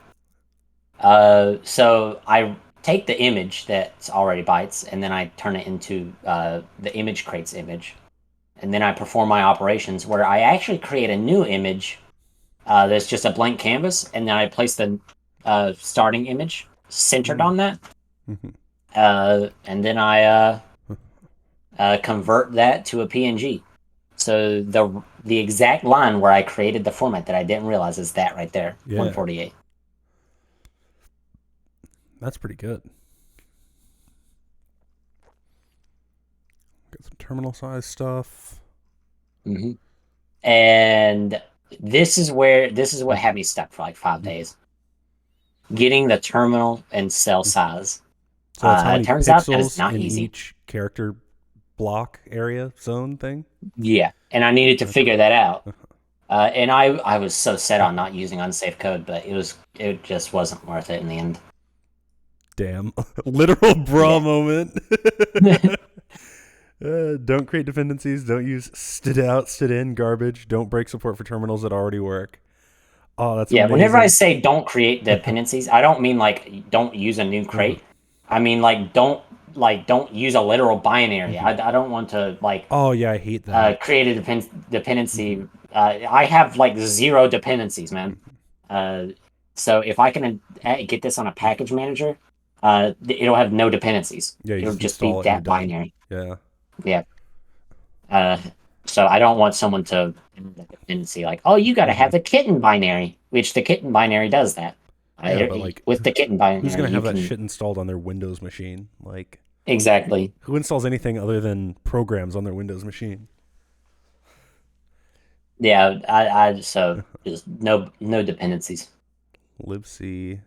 So I take the image that's already bytes, and then I turn it into the image crates image, and then I perform my operations where I actually create a new image that's just a blank canvas, and then I place the starting image centered on that, Mhm. and then I convert that to a PNG. So the exact line where I created the format that I didn't realize is that right there, Yeah. 148. That's pretty good. Got some terminal size stuff. Mm-hmm. And this is what had me stuck for like 5 days. Getting the terminal and cell size. So that's how many Turns out that is pixels not in easy. each character block area zone thing. Yeah, and I needed to Okay. figure that out. And I was so set on not using unsafe code, but it just wasn't worth it in the end. Damn. Literal bra Yeah. moment. Don't create dependencies. Don't use std out, std in garbage. Don't break support for terminals that already work. Oh, that's Yeah, whenever I amazing. say don't create dependencies, I don't mean like don't use a new crate. I mean don't use a literal binary. I don't want to like Oh, yeah, I hate that. create a dependency. I have like zero dependencies, man. Uh, so if I can get this on a package manager, it'll have no dependencies. Yeah, you It'll just just be install it and you're that done. binary. Yeah. Yeah. Uh, so I don't want someone to dependency like, oh, you got to have the kitten binary, which the kitten binary does that. Yeah, but like, With the kitten who's binary, going to you have that can shit installed on their Windows machine? Like, exactly. who installs anything other than programs on their Windows machine? Yeah, I so just no dependencies. libc.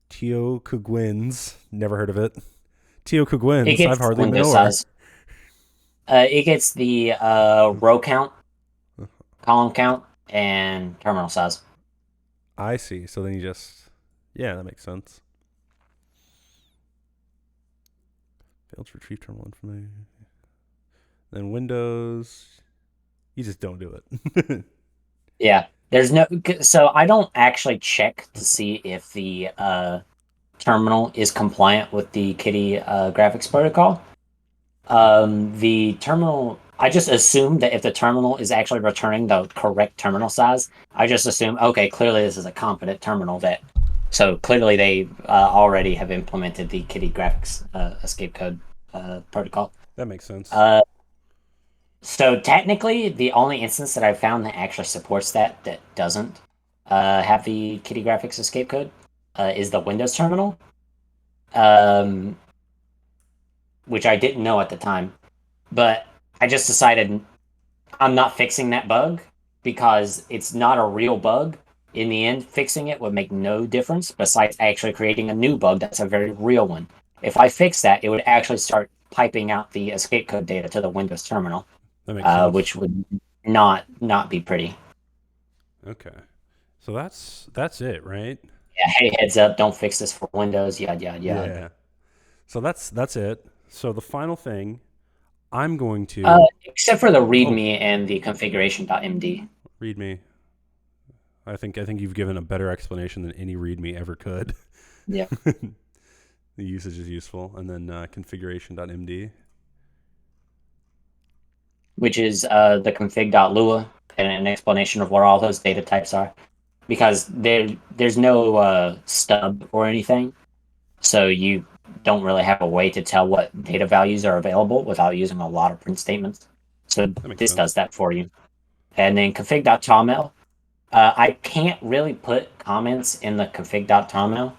Tio Kugwins. Never heard of it. Tio It Kugwins. I've gets hardly window know her. size. It gets the row count, column count, and terminal size. I see. So then you just, yeah, that makes sense. Failed to retrieve terminal information. Then Windows, you just don't do it. Yeah, there's no. So I don't actually check to see if the terminal is compliant with the Kitty graphics protocol. The terminal, I just assume that if the terminal is actually returning the correct terminal size, I just assume, okay, clearly this is a competent terminal so clearly they already have implemented the Kitty graphics escape code protocol. That makes sense. Uh, so technically, the only instance that I've found that actually supports that doesn't have the Kitty graphics escape code is the Windows terminal, um, which I didn't know at the time. But I just decided I'm not fixing that bug because it's not a real bug. In the end, fixing it would make no difference besides actually creating a new bug that's a very real one. If I fix that, it would actually start piping out the escape code data to the Windows terminal, That makes sense. which would not be pretty. Okay. So that's it, right? Yeah, hey, heads up, don't fix this for Windows, yada yada yada. Yeah. So that's it. So the final thing, I'm going to Except for the oh, README and the configuration.md. read me. I think you've given a better explanation than any README ever could. Yeah. The usage is useful, and then configuration.md. Which is the config.lua and an explanation of what all those data types are. Because there's no stub or anything, so you don't really have a way to tell what data values are available without using a lot of print statements. So That makes this does sense. that for you. And then config.toml, I can't really put comments in the config.toml.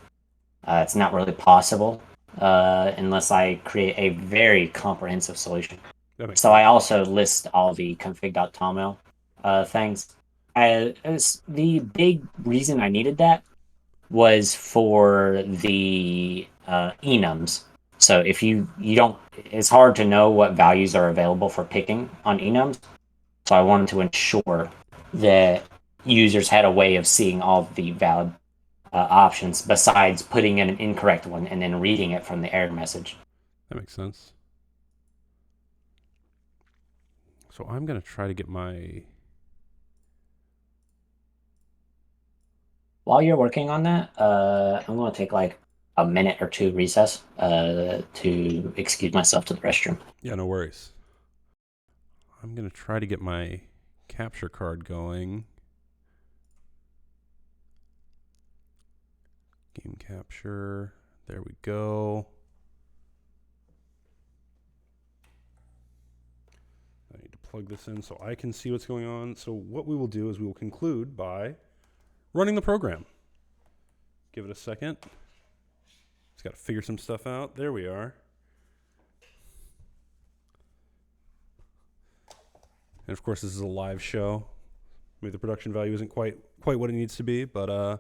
It's not really possible unless I create a very comprehensive solution. That makes So I sense. also list all the config.toml things. The big reason I needed that was for the enums. So if you don't, it's hard to know what values are available for picking on enums. So I wanted to ensure that users had a way of seeing all the valid options besides putting in an incorrect one and then reading it from the error message. That makes sense. So I'm gonna try to get my While you're working on that, I'm going to take like a minute or two recess to excuse myself to the restroom. yeah, no worries. I'm gonna try to get my capture card going. Game capture. There we go. I need to plug this in so I can see what's going on. So what we will do is we will conclude by running the program. Give it a second. got to figure some stuff out. There we are. And of course, this is a live show. Maybe the production value isn't quite what it needs to be, but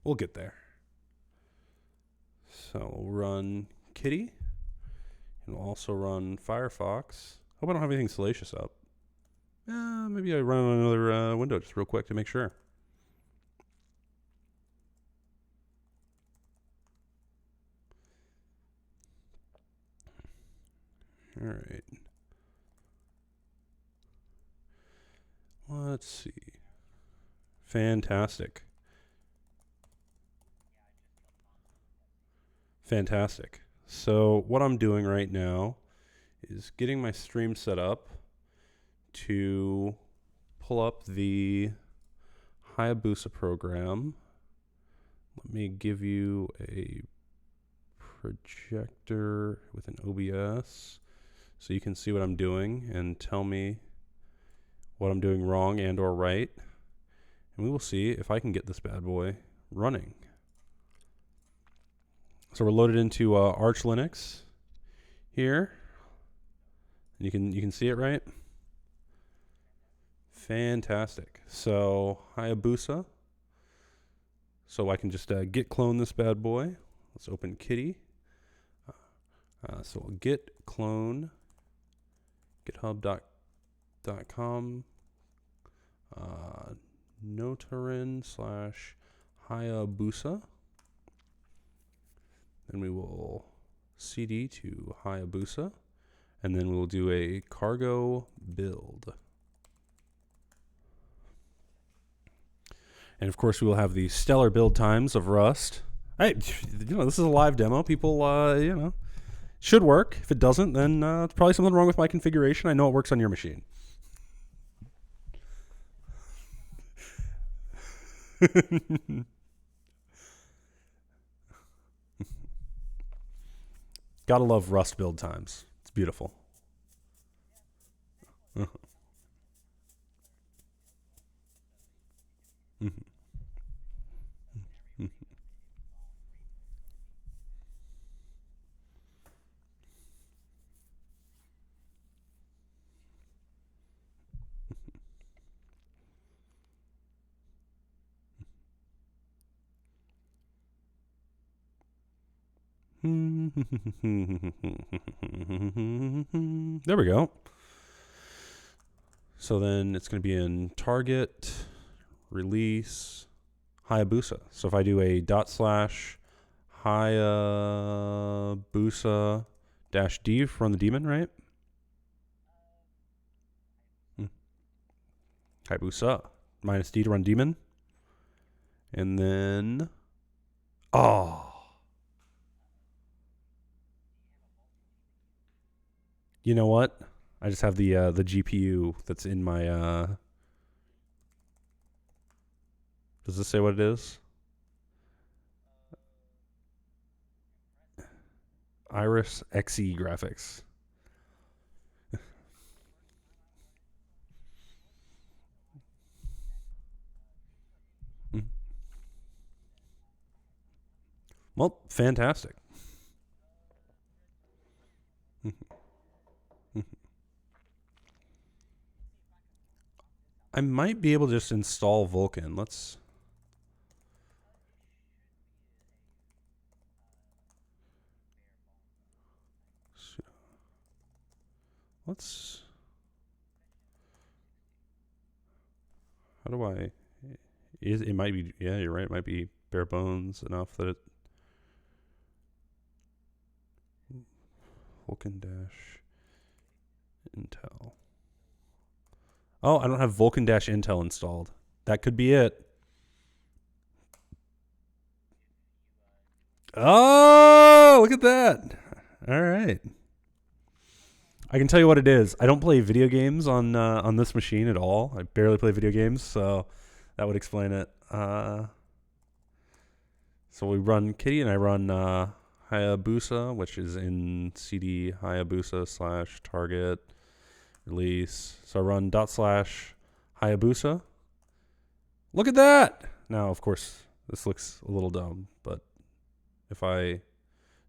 we'll get there. So we'll run Kitty, and we'll also run Firefox. Hope I don't have anything salacious up. Maybe I run on another window just real quick to make sure. All right. Let's see. Fantastic. Fantastic. So what I'm doing right now is getting my stream set up to pull up the Hayabusa program. Let me give you a projector with an OBS so you can see what I'm doing and tell me what I'm doing wrong and or right. And we will see if I can get this bad boy running. So we're loaded into Arch Linux here. And you can see it, right? Fantastic. So Hayabusa. So I can just git clone this bad boy. Let's open Kitty. So we'll git clone github.com Notarin/Hayabusa. Then we will cd to Hayabusa, and then we'll do a cargo build. And of course, we will have the stellar build times of Rust. Hey, this is a live demo. People, should work. If it doesn't, then it's probably something wrong with my configuration. I know it works on your machine. Gotta love Rust build times. It's beautiful. There we go. So then it's going to be in target, release, Hayabusa. So if I do a /Hayabusa -d run the daemon, right? Hayabusa -d to run daemon. And then, you know what? I just have the GPU that's in my. Does this say what it is? Iris Xe graphics. Well, fantastic. I might be able to just install Vulkan. Let's how do I it might be, yeah, you're right, it might be bare bones enough that it Vulkan -Intel. Oh, I don't have Vulkan -Intel installed. That could be it. Oh, look at that. All right. I can tell you what it is. I don't play video games on this machine at all. I barely play video games, so that would explain it. So we run Kitty, and I run Hayabusa, which is in cd Hayabusa /target release. So I run /Hayabusa. Look at that! Now, of course, this looks a little dumb, but if I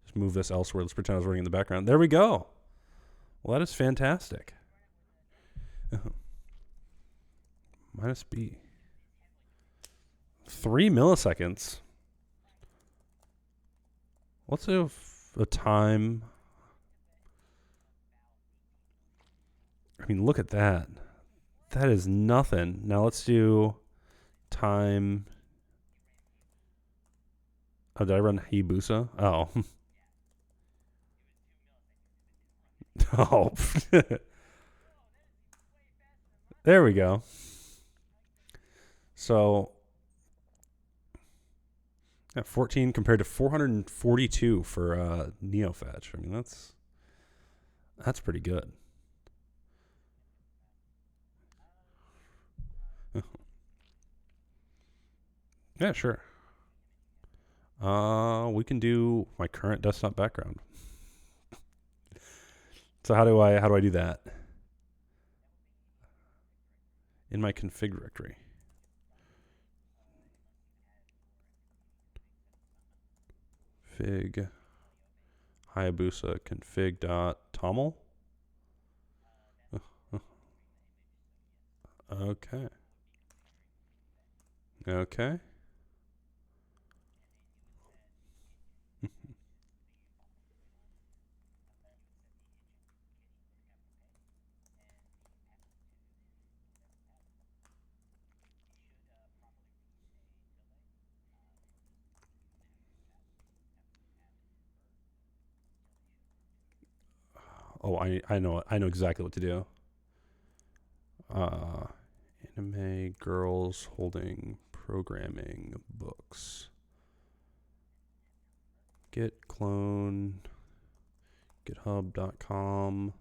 Just move this elsewhere. Let's pretend I was running in the background. There we go. Well, that is fantastic. Minus B. 3 milliseconds. What's a time? I mean, look at that. That is nothing. Now let's do time. Oh, did I run Hayabusa? Oh. Oh. There we go. So, 14 compared to 442 for Neofetch. I mean, that's pretty good. Yeah, sure. We can do my current desktop background. So how do I do that? In my config directory. Fig Hayabusa config dot toml. Okay. Okay. Oh, I know exactly what to do. Anime girls holding programming books. Git clone github.com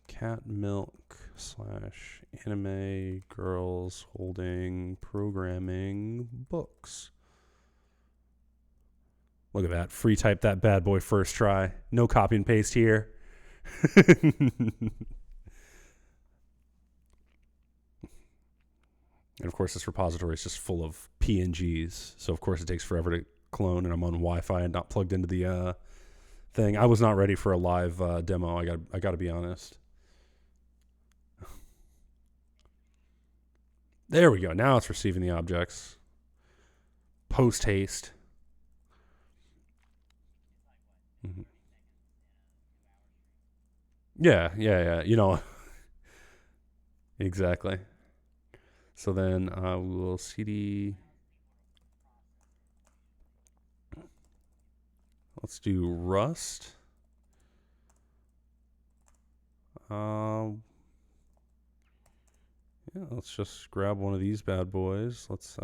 cat milk / anime girls holding programming books. Look at that. Free type that bad boy first try. No copy and paste here. And of course, this repository is just full of PNGs. So of course, it takes forever to clone, and I'm on Wi-Fi and not plugged into the thing. I was not ready for a live demo. I got to be honest. There we go. Now it's receiving the objects. Post haste. Mm-hmm. Yeah. You know, exactly. So then we will cd. Let's do Rust. Yeah, let's just grab one of these bad boys. Let's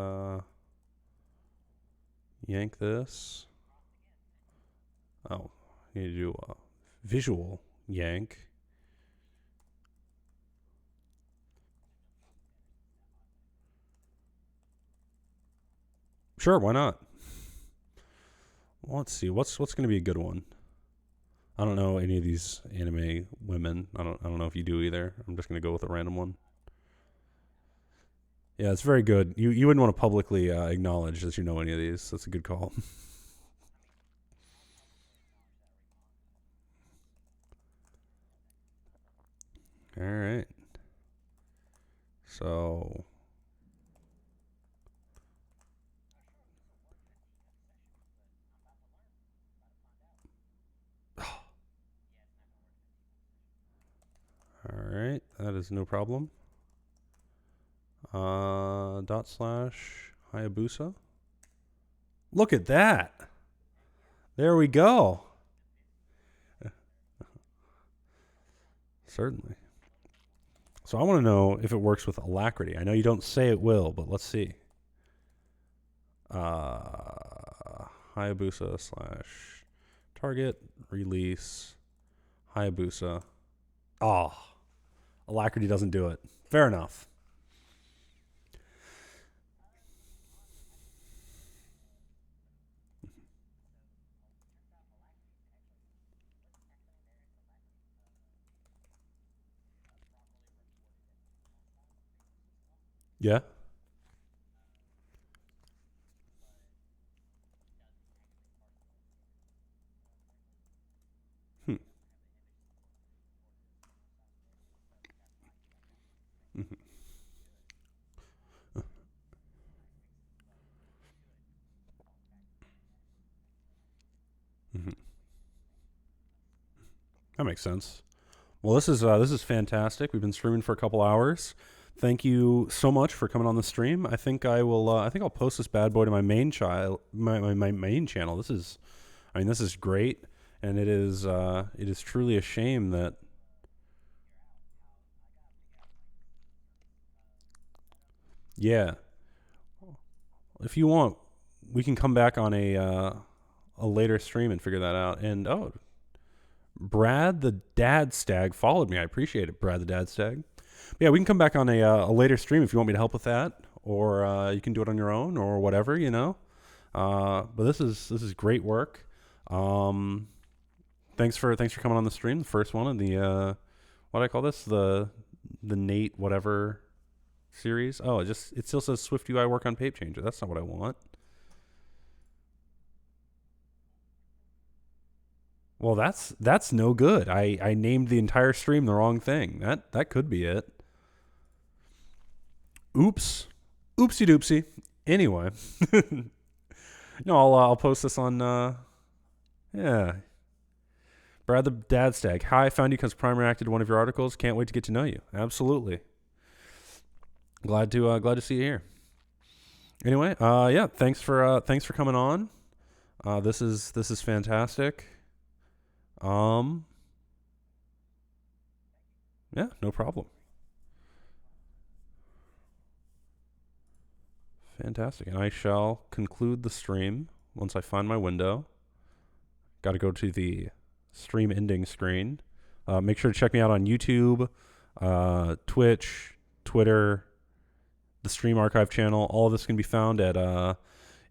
yank this. Oh, I need to do a visual yank. Sure, why not? Well, let's see. What's going to be a good one? I don't know any of these anime women. I don't know if you do either. I'm just going to go with a random one. Yeah, it's very good. You wouldn't want to publicly acknowledge that you know any of these. That's a good call. All right. So all right, that is no problem. /Hayabusa. Look at that. There we go. Certainly. So I want to know if it works with Alacrity. I know you don't say it will, but let's see. Hayabusa / target release Hayabusa. Oh, Alacrity doesn't do it. Fair enough. Yeah. That makes sense. Well, this is fantastic. We've been streaming for a couple hours. Thank you so much for coming on the stream. I think I will. I think I'll post this bad boy to my main my main channel. This is, I mean, this is great, and it is. It is truly a shame that. Yeah, if you want, we can come back on a later stream and figure that out. And oh, Brad the Dad Stag followed me. I appreciate it, Brad the Dad Stag. Yeah, we can come back on a later stream if you want me to help with that, or you can do it on your own, or whatever, you know. But this is great work. Um, thanks for coming on the stream, the first one of the what do I call this, the Nate whatever series. Oh, it still says Swift UI work on Pape Changer. That's not what I want. Well, that's no good. I named the entire stream the wrong thing. That could be it. Oops. Oopsie doopsie. Anyway, no, I'll post this on. Yeah, Brad the Dad Stag. Hi, I found you because Prime reacted to one of your articles. Can't wait to get to know you. Absolutely. Glad to see you here. Anyway, yeah, thanks for coming on. This is fantastic. Um, yeah, no problem. Fantastic. And I shall conclude the stream once I find my window. Got to go to the stream ending screen. Make sure to check me out on YouTube, Twitch, Twitter, the Stream Archive channel. All of this can be found at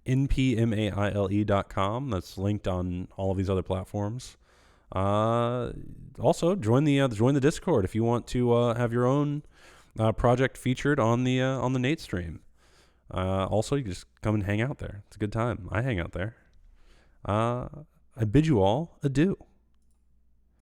npmaile.com. That's linked on all of these other platforms. Also, join the Discord if you want to have your own project featured on the Nate stream. Also, you can just come and hang out there. It's a good time. I hang out there. I bid you all adieu.